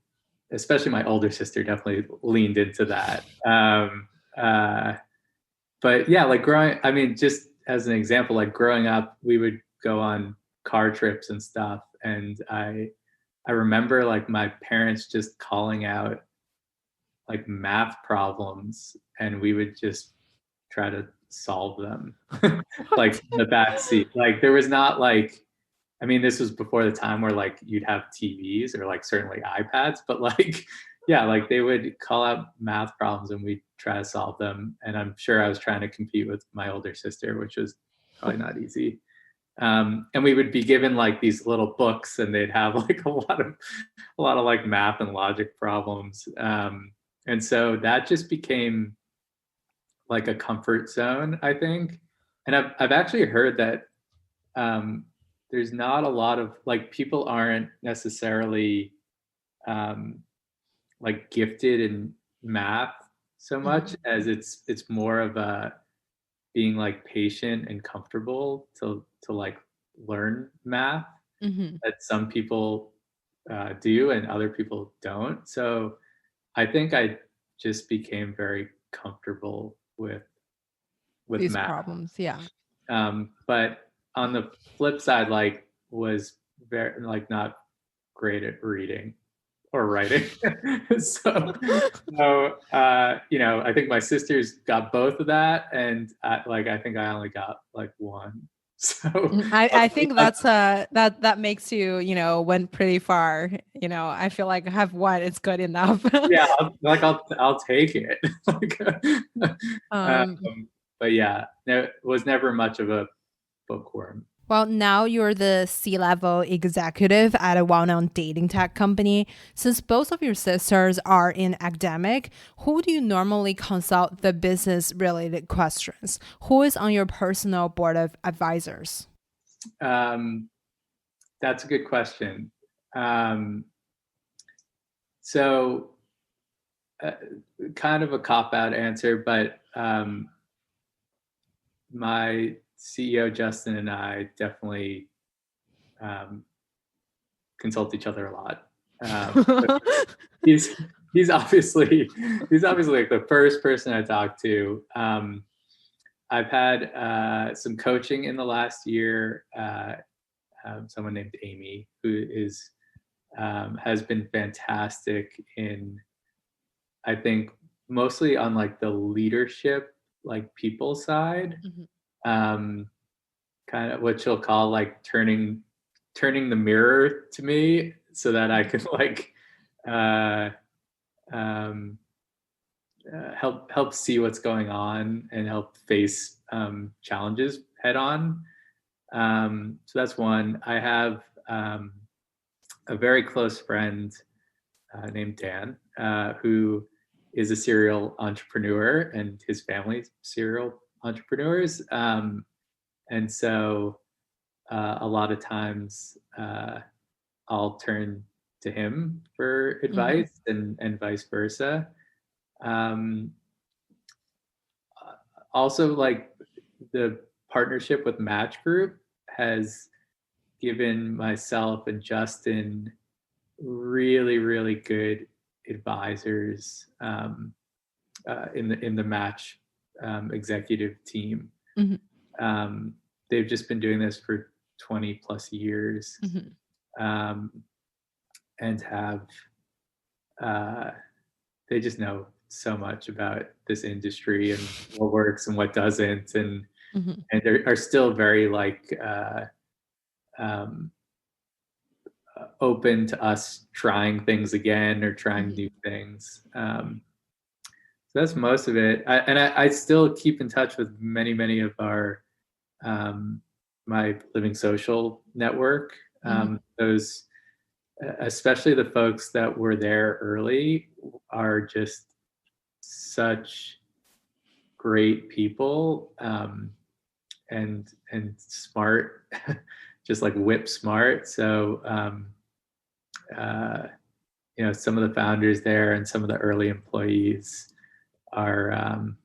[SPEAKER 2] especially my older sister definitely leaned into that. But yeah, like just as an example, like growing up, we would go on car trips and stuff. And I remember like my parents just calling out like math problems, and we would just try to solve them like in the back seat. Like there was not like
[SPEAKER 3] I mean, this was before the time where like you'd have TVs or like certainly iPads, but like, yeah, like they would call out math problems and we'd try to solve them. And I'm sure I was trying to compete with my older sister, which was probably not easy. And we would be given like these little books and they'd have like a lot of like math and logic problems. And so that just became like a comfort zone, I think. And I've actually heard that there's not a lot of like people aren't necessarily like gifted in math so much as it's more of a being like patient and comfortable to like learn math that some people do and other people don't. So I think I just became very comfortable with
[SPEAKER 1] These
[SPEAKER 3] math.
[SPEAKER 1] problems, yeah.
[SPEAKER 3] But on the flip side, like was very like not great at reading or writing. so you know, I think my sisters got both of that, and I think I only got like one. So
[SPEAKER 1] I think that's that makes you, you know, went pretty far. You know, I feel like I have one, it's good enough.
[SPEAKER 3] yeah, I'll take it. But yeah, no, was never much of a bookworm.
[SPEAKER 1] Well, now you're the C-level executive at a well-known dating tech company. Since both of your sisters are in academic, who do you normally consult the business-related questions? Who is on your personal board of advisors?
[SPEAKER 3] That's a good question. So kind of a cop-out answer, but my CEO Justin and I definitely consult each other a lot. He's obviously like the first person I talk to. I've had some coaching in the last year. Someone named Amy, who is has been fantastic in, I think, mostly on like the leadership, like people side. Kind of what she'll call like turning the mirror to me so that I can like help see what's going on and help face challenges head on. So that's one. I have a very close friend named Dan, who is a serial entrepreneur, and his family's serial entrepreneurs. And so a lot of times I'll turn to him for advice and vice versa. Also, like the partnership with Match Group has given myself and Justin really, really good advisors in the Match executive team. They've just been doing this for 20 plus years, and have they just know so much about this industry and what works and what doesn't, and are still very like open to us trying things again or trying new things. So that's most of it. I still keep in touch with many of our my LivingSocial network. Those, especially the folks that were there early, are just such great people, and smart, just like whip smart. So you know, some of the founders there and some of the early employees are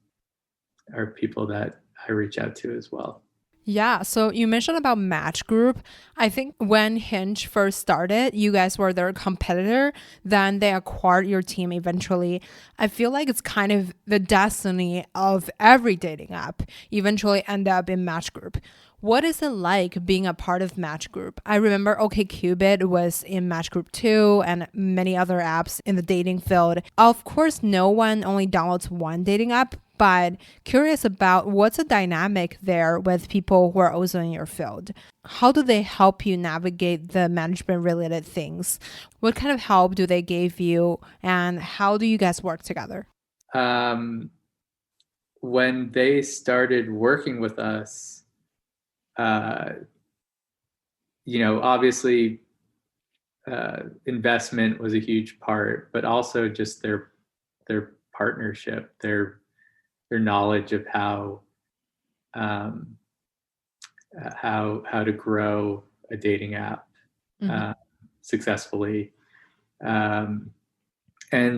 [SPEAKER 3] people that I reach out to as well.
[SPEAKER 1] Yeah, so you mentioned about Match Group. I think when Hinge first started, you guys were their competitor. Then they acquired your team eventually. I feel like it's kind of the destiny of every dating app eventually end up in Match Group. What is it like being a part of Match Group? I remember OkCupid was in Match Group too, and many other apps in the dating field. Of course, no one only downloads one dating app, but curious about what's the dynamic there with people who are also in your field. How do they help you navigate the management related things? What kind of help do they give you, and how do you guys work together?
[SPEAKER 3] When they started working with us, obviously investment was a huge part, but also just their partnership, their knowledge of how to grow a dating app successfully, and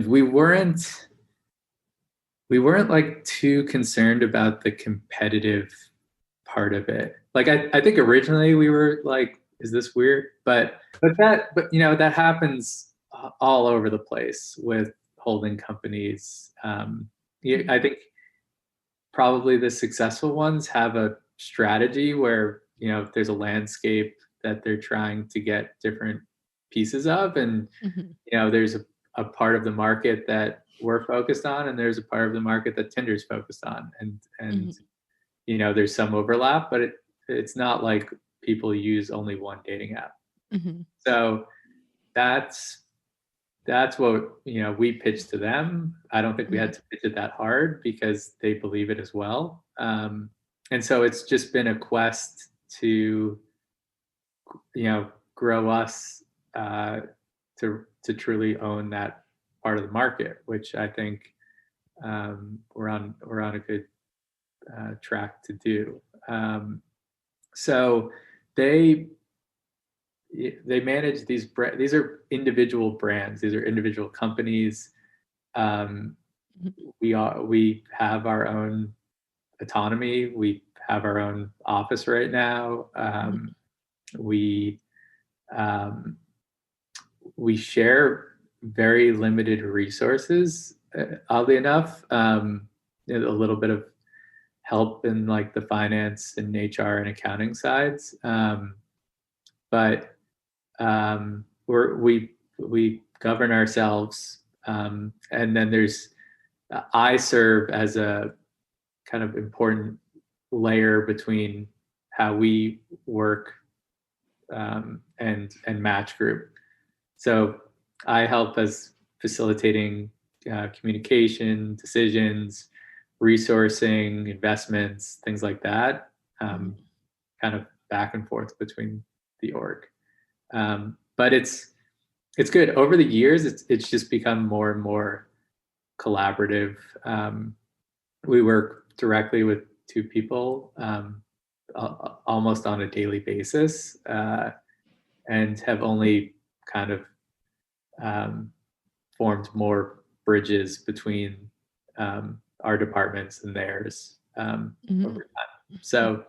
[SPEAKER 3] we weren't like too concerned about the competitive part of it. Like I think originally we were like, is this weird? But that happens all over the place with holding companies. I think probably the successful ones have a strategy where, there's a landscape that they're trying to get different pieces of, and there's a part of the market that we're focused on, and there's a part of the market that Tinder's focused on, and there's some overlap, but it's not like people use only one dating app. So that's what we pitched to them. I don't think we had to pitch it that hard because they believe it as well. And so it's just been a quest to grow us to truly own that part of the market, which I think we're on a good track to do. So they manage these these are individual brands, these are individual companies. We have our own autonomy. We have our own office right now. We share very limited resources, oddly enough. A little bit of help in like the finance and HR and accounting sides, but we govern ourselves, and then I serve as a kind of important layer between how we work and Match Group. So I help as facilitating communication, decisions, resourcing, investments, things like that, kind of back and forth between the org. But it's good. Over the years, it's just become more and more collaborative. We work directly with two people almost on a daily basis, and have only kind of formed more bridges between our departments and theirs over time. So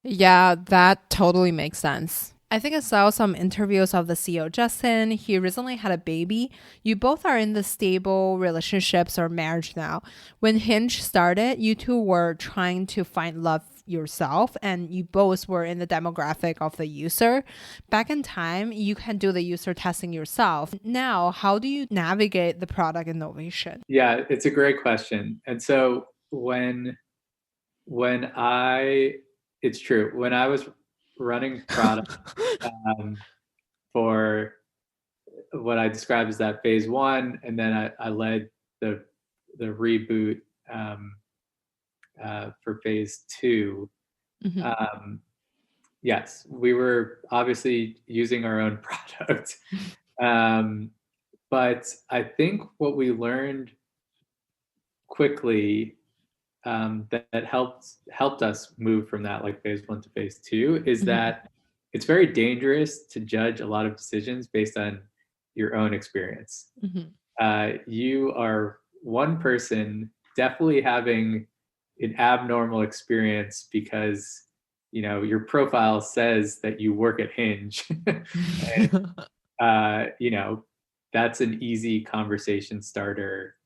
[SPEAKER 1] yeah, that totally makes sense. I think I saw some interviews of the CEO, Justin. He recently had a baby. You both are in the stable relationships or marriage now. When Hinge started, you two were trying to find love yourself, and you both were in the demographic of the user. Back in time, you can do the user testing yourself. Now, how do you navigate the product innovation?
[SPEAKER 3] Yeah, it's a great question. And so it's true. When I was running product for what I described as that phase one, and then I led the reboot for phase two. Yes, we were obviously using our own product, but I think what we learned quickly that helped us move from that like phase one to phase two is that it's very dangerous to judge a lot of decisions based on your own experience. You are one person definitely having an abnormal experience because your profile says that you work at Hinge. And, that's an easy conversation starter.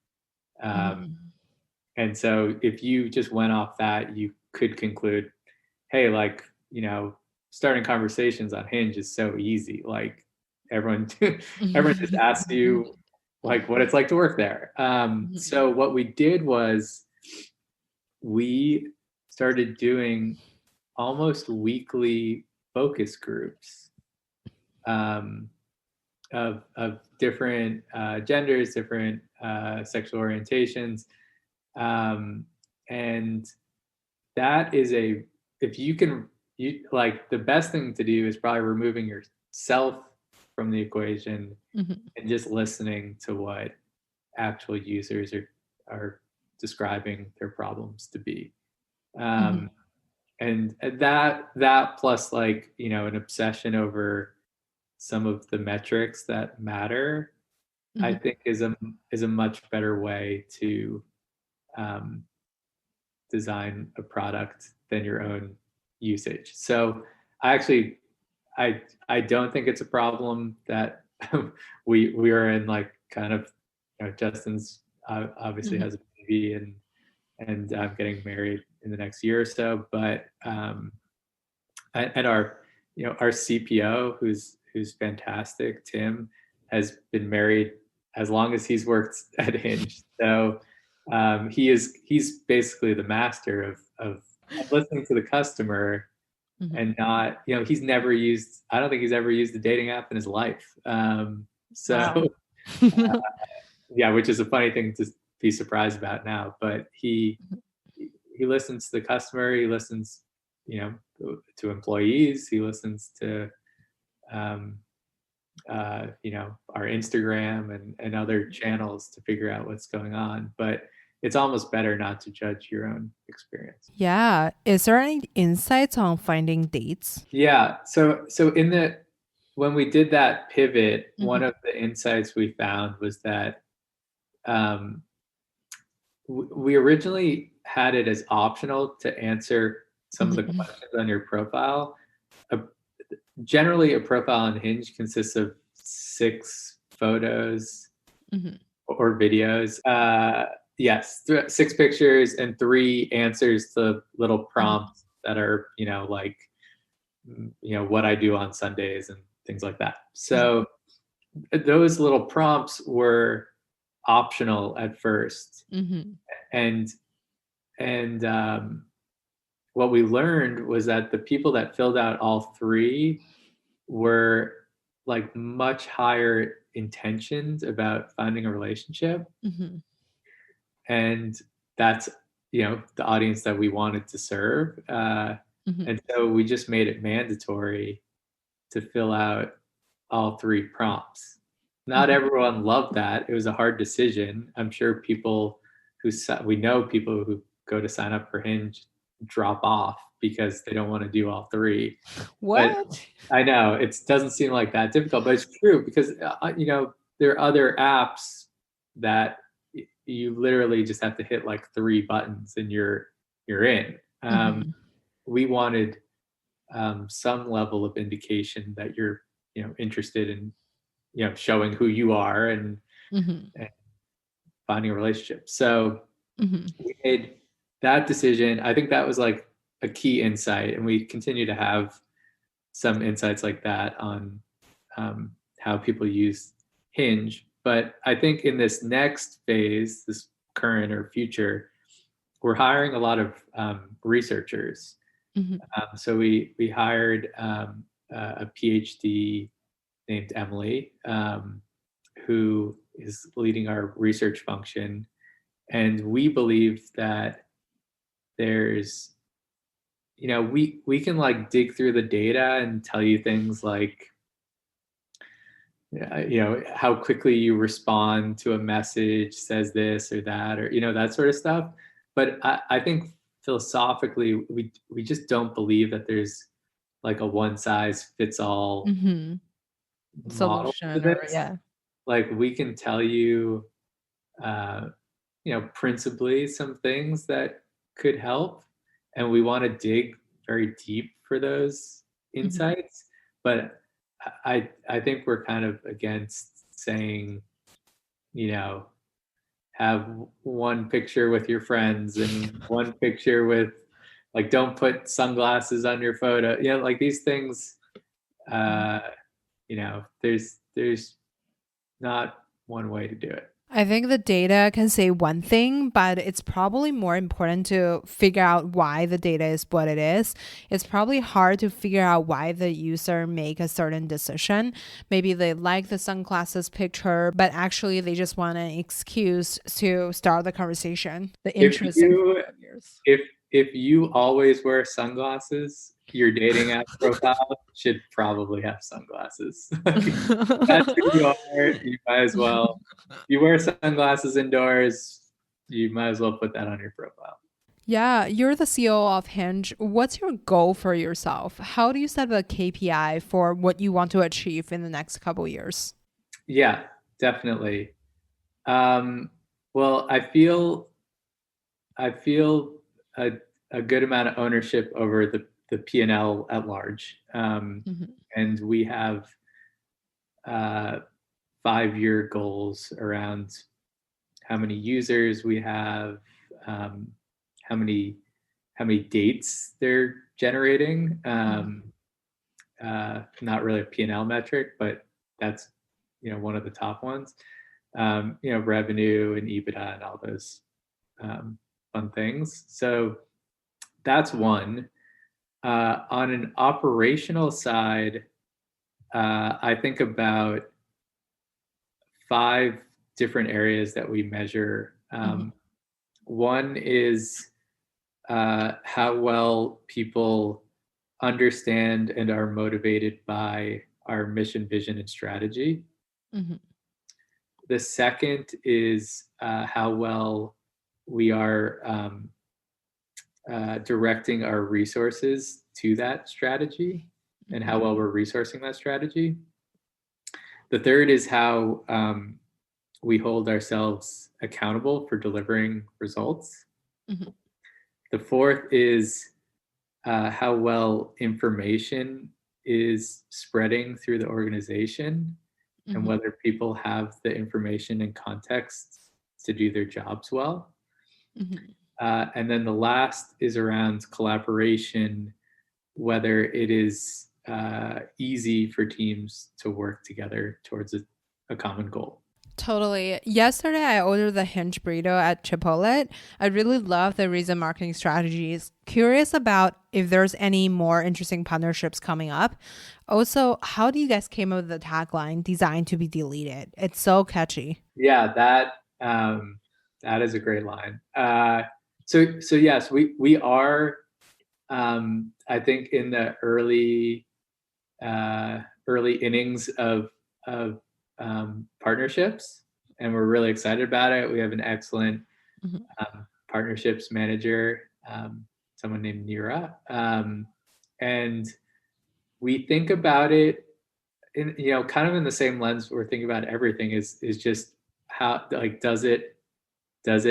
[SPEAKER 3] And so if you just went off that, you could conclude, hey, starting conversations on Hinge is so easy. Like everyone just asks you like what it's like to work there. So what we did was we started doing almost weekly focus groups of different genders, different sexual orientations. And that is if you can, like the best thing to do is probably removing yourself from the equation and just listening to what actual users are describing their problems to be. And that plus like, an obsession over some of the metrics that matter, I think is a much better way to design a product than your own usage. So I don't think it's a problem that we are in like kind of, Justin's obviously has a baby and getting married in the next year or so, but and our our CPO who's fantastic, Tim, has been married as long as he's worked at Hinge. So he's basically the master of listening to the customer and not, he's never used, I don't think he's ever used a dating app in his life. So yeah, which is a funny thing to be surprised about now, but he listens to the customer, he listens, to employees, he listens to our Instagram and other channels to figure out what's going on. But it's almost better not to judge your own experience.
[SPEAKER 4] Yeah. Is there any insights on finding dates?
[SPEAKER 3] Yeah. So when we did that pivot, one of the insights we found was that we originally had it as optional to answer some of the questions on your profile. Generally, a profile on Hinge consists of 6 photos or videos. Yes, 6 pictures and 3 answers to little prompts that are, like, what I do on Sundays and things like that. So those little prompts were optional at first. And what we learned was that the people that filled out all 3 were like much higher intentions about finding a relationship. And that's, the audience that we wanted to serve. And so we just made it mandatory to fill out all 3 prompts. Not everyone loved that. It was a hard decision. I'm sure people we know people who go to sign up for Hinge drop off because they don't want to do all 3.
[SPEAKER 4] What?
[SPEAKER 3] But I know it doesn't seem like that difficult, but it's true because there are other apps that you literally just have to hit like 3 buttons and you're in. We wanted some level of indication that you're interested in showing who you are and finding a relationship. So we made that decision. I think that was like a key insight, and we continue to have some insights like that on how people use Hinge. But I think in this next phase, this current or future, we're hiring a lot of researchers. So we hired a PhD named Emily, who is leading our research function. And we believe that there's, we can like dig through the data and tell you things like, how quickly you respond to a message says this or that, or, that sort of stuff. But I think philosophically, we just don't believe that there's like a one size fits all
[SPEAKER 4] solution.
[SPEAKER 3] Like we can tell you, principally some things that could help, and we want to dig very deep for those insights. But I think we're kind of against saying, have one picture with your friends and one picture with, like, don't put sunglasses on your photo. Like these things, there's not one way to do it.
[SPEAKER 4] I think the data can say one thing, but it's probably more important to figure out why the data is what it is. It's probably hard to figure out why the user make a certain decision. Maybe they like the sunglasses picture, but actually they just want an excuse to start the conversation. The interest in years.
[SPEAKER 3] If you always wear sunglasses, your dating app profile should probably have sunglasses. That's who you are. You might as well. You wear sunglasses indoors, you might as well put that on your profile.
[SPEAKER 4] Yeah, you're the COO of Hinge. What's your goal for yourself? How do you set a KPI for what you want to achieve in the next couple of years?
[SPEAKER 3] Yeah, definitely. Well, I feel a good amount of ownership over the P&L at large. And we have 5-year goals around how many users we have, how many dates they're generating. Not really a P&L metric, but that's one of the top ones. Revenue and EBITDA and all those fun things. So that's one. On an operational side, I think about 5 different areas that we measure. One is how well people understand and are motivated by our mission, vision, and strategy. The second is how well we are directing our resources to that strategy and how well we're resourcing that strategy. The third is how we hold ourselves accountable for delivering results. The fourth is how well information is spreading through the organization and whether people have the information and context to do their jobs well. And then the last is around collaboration, whether it is easy for teams to work together towards a common goal.
[SPEAKER 4] Totally. Yesterday, I ordered the Hinge burrito at Chipotle. I really love the recent marketing strategies. Curious about if there's any more interesting partnerships coming up. Also, how do you guys came up with the tagline "Designed to be deleted"? It's so catchy.
[SPEAKER 3] Yeah, that is a great line. So yes, we are. I think in the early innings of partnerships, and we're really excited about it. We have an excellent partnerships manager, someone named Nira, and we think about it in kind of in the same lens we're thinking about everything is just how does it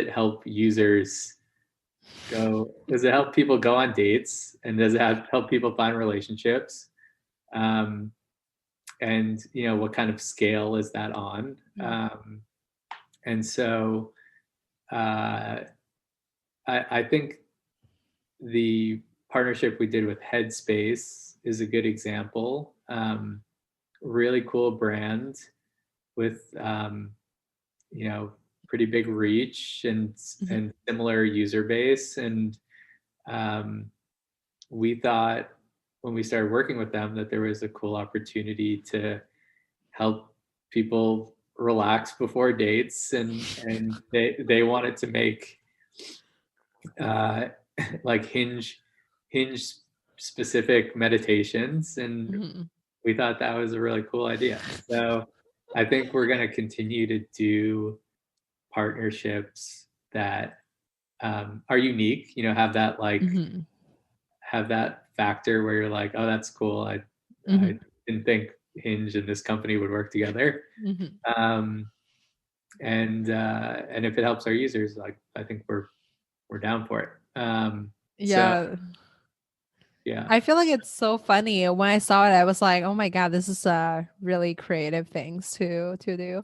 [SPEAKER 3] help users go? Does it help people go on dates, and does it help people find relationships? And what kind of scale is that on? And so I think the partnership we did with Headspace is a good example. Really cool brand with pretty big reach and similar user base, and we thought when we started working with them that there was a cool opportunity to help people relax before dates, and they wanted to make like Hinge specific meditations, and we thought that was a really cool idea. So I think we're going to continue to do partnerships that are unique, have that have that factor where you're like, oh, that's cool. I didn't think Hinge and this company would work together. And if it helps our users, I think we're down for it.
[SPEAKER 4] Yeah.
[SPEAKER 3] So, yeah.
[SPEAKER 4] I feel like it's so funny. When I saw it, I was like, oh my God, this is really creative things to do.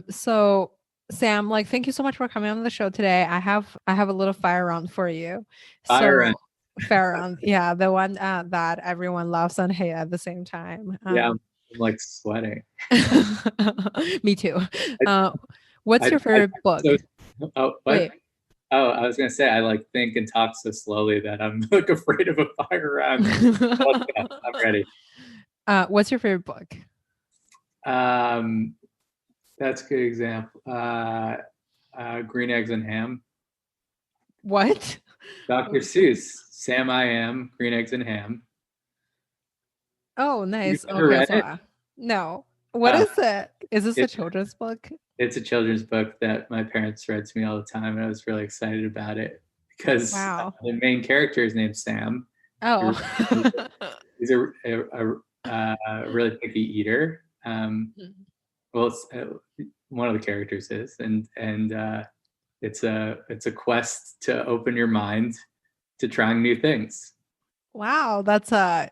[SPEAKER 4] So Sam, thank you so much for coming on the show today. I have a little fire round for you.
[SPEAKER 3] Fire round.
[SPEAKER 4] Fire round. Yeah. The one that everyone loves and hate at the same time.
[SPEAKER 3] Yeah. like sweating.
[SPEAKER 4] Me too.
[SPEAKER 3] I,
[SPEAKER 4] What's your favorite book?
[SPEAKER 3] Oh, what?
[SPEAKER 4] Wait.
[SPEAKER 3] Oh, I was gonna say I like think and talk so slowly that I'm like afraid of a fire around me. I'm ready.
[SPEAKER 4] What's your favorite book?
[SPEAKER 3] That's a good example. Green Eggs and Ham.
[SPEAKER 4] What?
[SPEAKER 3] Dr. Seuss. Sam I Am, Green Eggs and Ham.
[SPEAKER 4] Oh, nice.
[SPEAKER 3] You've never read it?
[SPEAKER 4] No. What is it? Is this a
[SPEAKER 3] It's-
[SPEAKER 4] children's book?
[SPEAKER 3] It's a children's book that my parents read to me all the time, and I was really excited about it because
[SPEAKER 4] Wow.
[SPEAKER 3] the main character is named Sam.
[SPEAKER 4] Oh.
[SPEAKER 3] He's a really picky eater. Well, it's, one of the characters is, and it's a quest to open your mind to trying new things.
[SPEAKER 4] Wow, that's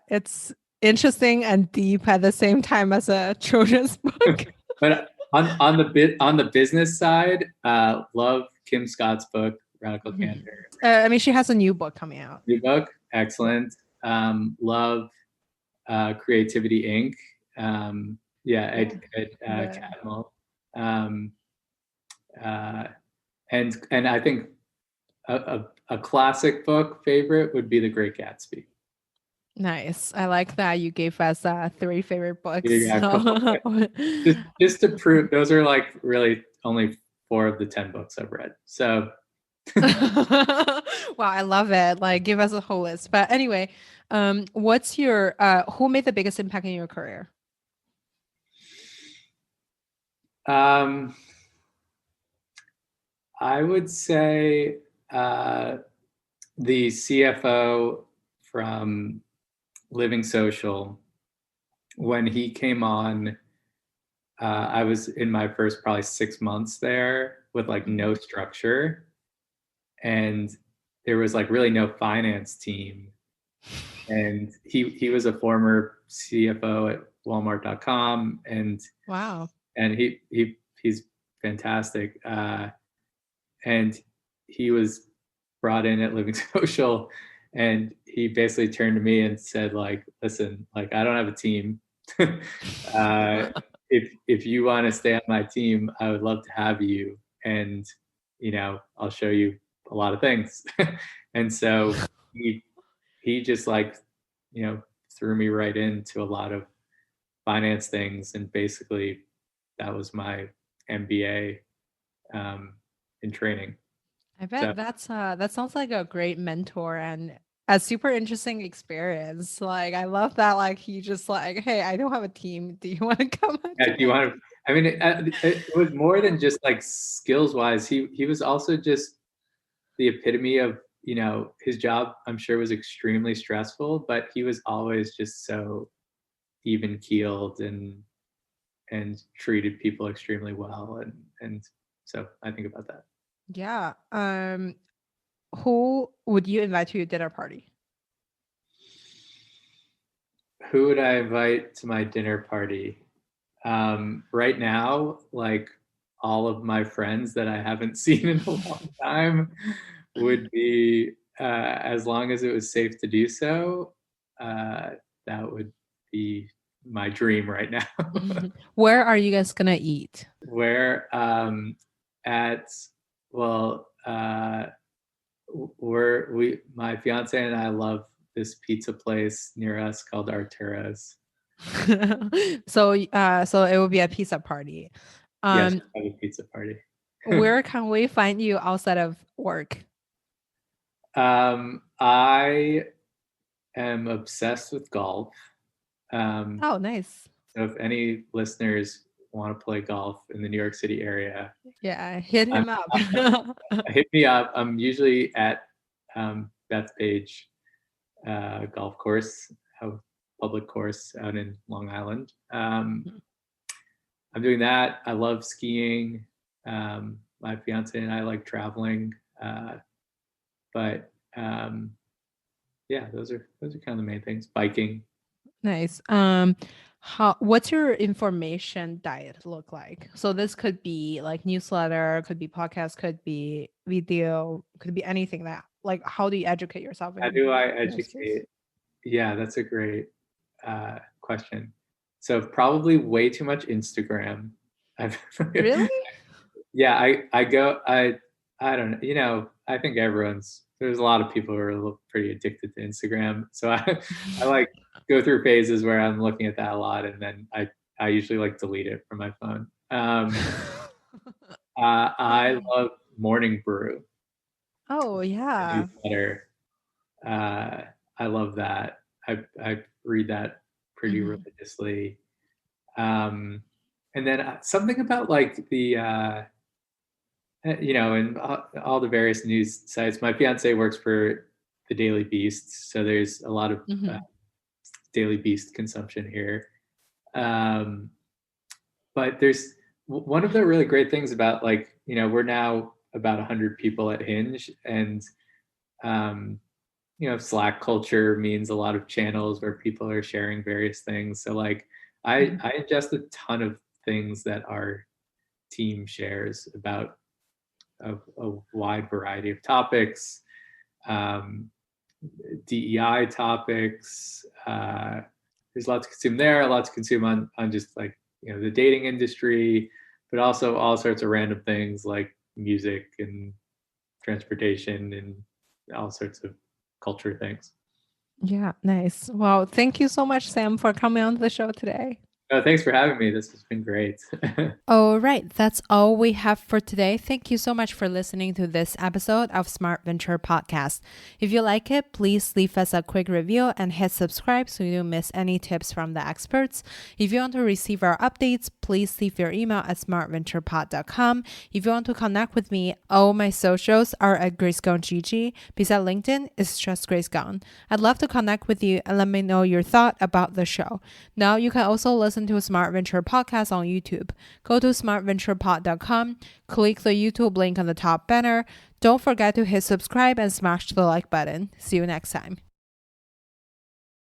[SPEAKER 4] it's interesting and deep at the same time as a children's book.
[SPEAKER 3] But on the business side, love Kim Scott's book, Radical Candor.
[SPEAKER 4] I mean, she has a new book coming out.
[SPEAKER 3] New book, excellent. Love Creativity Inc. Ed Catmull. And I think a classic book favorite would be The Great Gatsby.
[SPEAKER 4] Nice. I like that you gave us 3 favorite books.
[SPEAKER 3] Yeah, just to prove those are like really only 4 of the 10 books I've read. So
[SPEAKER 4] wow, I love it. Like, give us a whole list. But anyway, what's your who made the biggest impact in your career?
[SPEAKER 3] I would say the CFO from LivingSocial. When he came on, I was in my first probably 6 months there with like no structure, and there was like really no finance team. And he was a former CFO at Walmart.com, and
[SPEAKER 4] Wow.
[SPEAKER 3] And he's fantastic. And he was brought in at LivingSocial, and he basically turned to me and said, like, listen, like, I don't have a team. If you want to stay on my team, I would love to have you. And, I'll show you a lot of things. And so he just like, threw me right into a lot of finance things. And basically that was my MBA in training.
[SPEAKER 4] I bet that sounds like a great mentor and a super interesting experience. Like, I love that. Like, he just like, hey, I don't have a team. Do you want to come?
[SPEAKER 3] Yeah, do you want to? I mean, it was more than just like skills wise. He was also just the epitome of, his job. I'm sure was extremely stressful, but he was always just so even keeled and treated people extremely well. And so I think about that.
[SPEAKER 4] Yeah. Who would you invite to your dinner party?
[SPEAKER 3] Who would I invite to my dinner party? Right now, like all of my friends that I haven't seen in a long time would be, as long as it was safe to do so, that would be my dream right now.
[SPEAKER 4] Where are you guys gonna eat?
[SPEAKER 3] Where my fiance and I love this pizza place near us called Arturo's.
[SPEAKER 4] So it will be a pizza party.
[SPEAKER 3] Yes, have a pizza party.
[SPEAKER 4] Where can we find you outside of work?
[SPEAKER 3] I am obsessed with golf.
[SPEAKER 4] Oh, nice.
[SPEAKER 3] So if any listeners want to play golf in the New York City area,
[SPEAKER 4] hit him up.
[SPEAKER 3] Hit me up. I'm usually at Bethpage golf course, a public course out in Long Island. I'm doing that. I love skiing. My fiance and I like traveling, but yeah, those are kind of the main things. Biking.
[SPEAKER 4] Nice. What's your information diet look like? So this could be like newsletter, could be podcast, could be video, could be anything that, like, how do you educate yourself?
[SPEAKER 3] How do I educate? Yeah, that's a great question. So probably way too much Instagram.
[SPEAKER 4] Really?
[SPEAKER 3] Yeah, I don't know. You know, I think there's a lot of people who are pretty addicted to Instagram. So I like go through phases where I'm looking at that a lot, and then I usually like delete it from my phone. I love Morning Brew,
[SPEAKER 4] Oh,
[SPEAKER 3] the
[SPEAKER 4] yeah.
[SPEAKER 3] newsletter. I love that. I read that pretty
[SPEAKER 4] Mhm.
[SPEAKER 3] religiously. And then something about like the you know, and all the various news sites. My fiance works for the Daily Beast, so there's a lot of
[SPEAKER 4] Mhm.
[SPEAKER 3] Daily Beast consumption here. Um, but there's one of the really great things about, like, you know, we're now about 100 people at Hinge, and um, you know, Slack culture means a lot of channels where people are sharing various things. So like
[SPEAKER 4] Mhm.
[SPEAKER 3] I ingest a ton of things that our team shares about a wide variety of topics, um, DEI topics. There's a lot to consume there, a lot to consume on just like, you know, the dating industry, but also all sorts of random things like music and transportation and all sorts of culture things.
[SPEAKER 4] Yeah, nice. Well, thank you so much, Sam, for coming on the show today.
[SPEAKER 3] Oh, thanks for having me. This has been great.
[SPEAKER 4] All right, that's all we have for today. Thank you so much for listening to this episode of Smart Venture Podcast. If you like it, please leave us a quick review and hit subscribe so you don't miss any tips from the experts. If you want to receive our updates, please leave your email at smartventurepod.com. If you want to connect with me, all my socials are at Grace Gong GG. Besides LinkedIn, it's just Grace Gong. I'd love to connect with you and let me know your thought about the show. Now you can also listen to Smart Venture Podcast on YouTube. Go to smartventurepod.com, click the YouTube link on the top banner. Don't forget to hit subscribe and smash the like button. See you next time.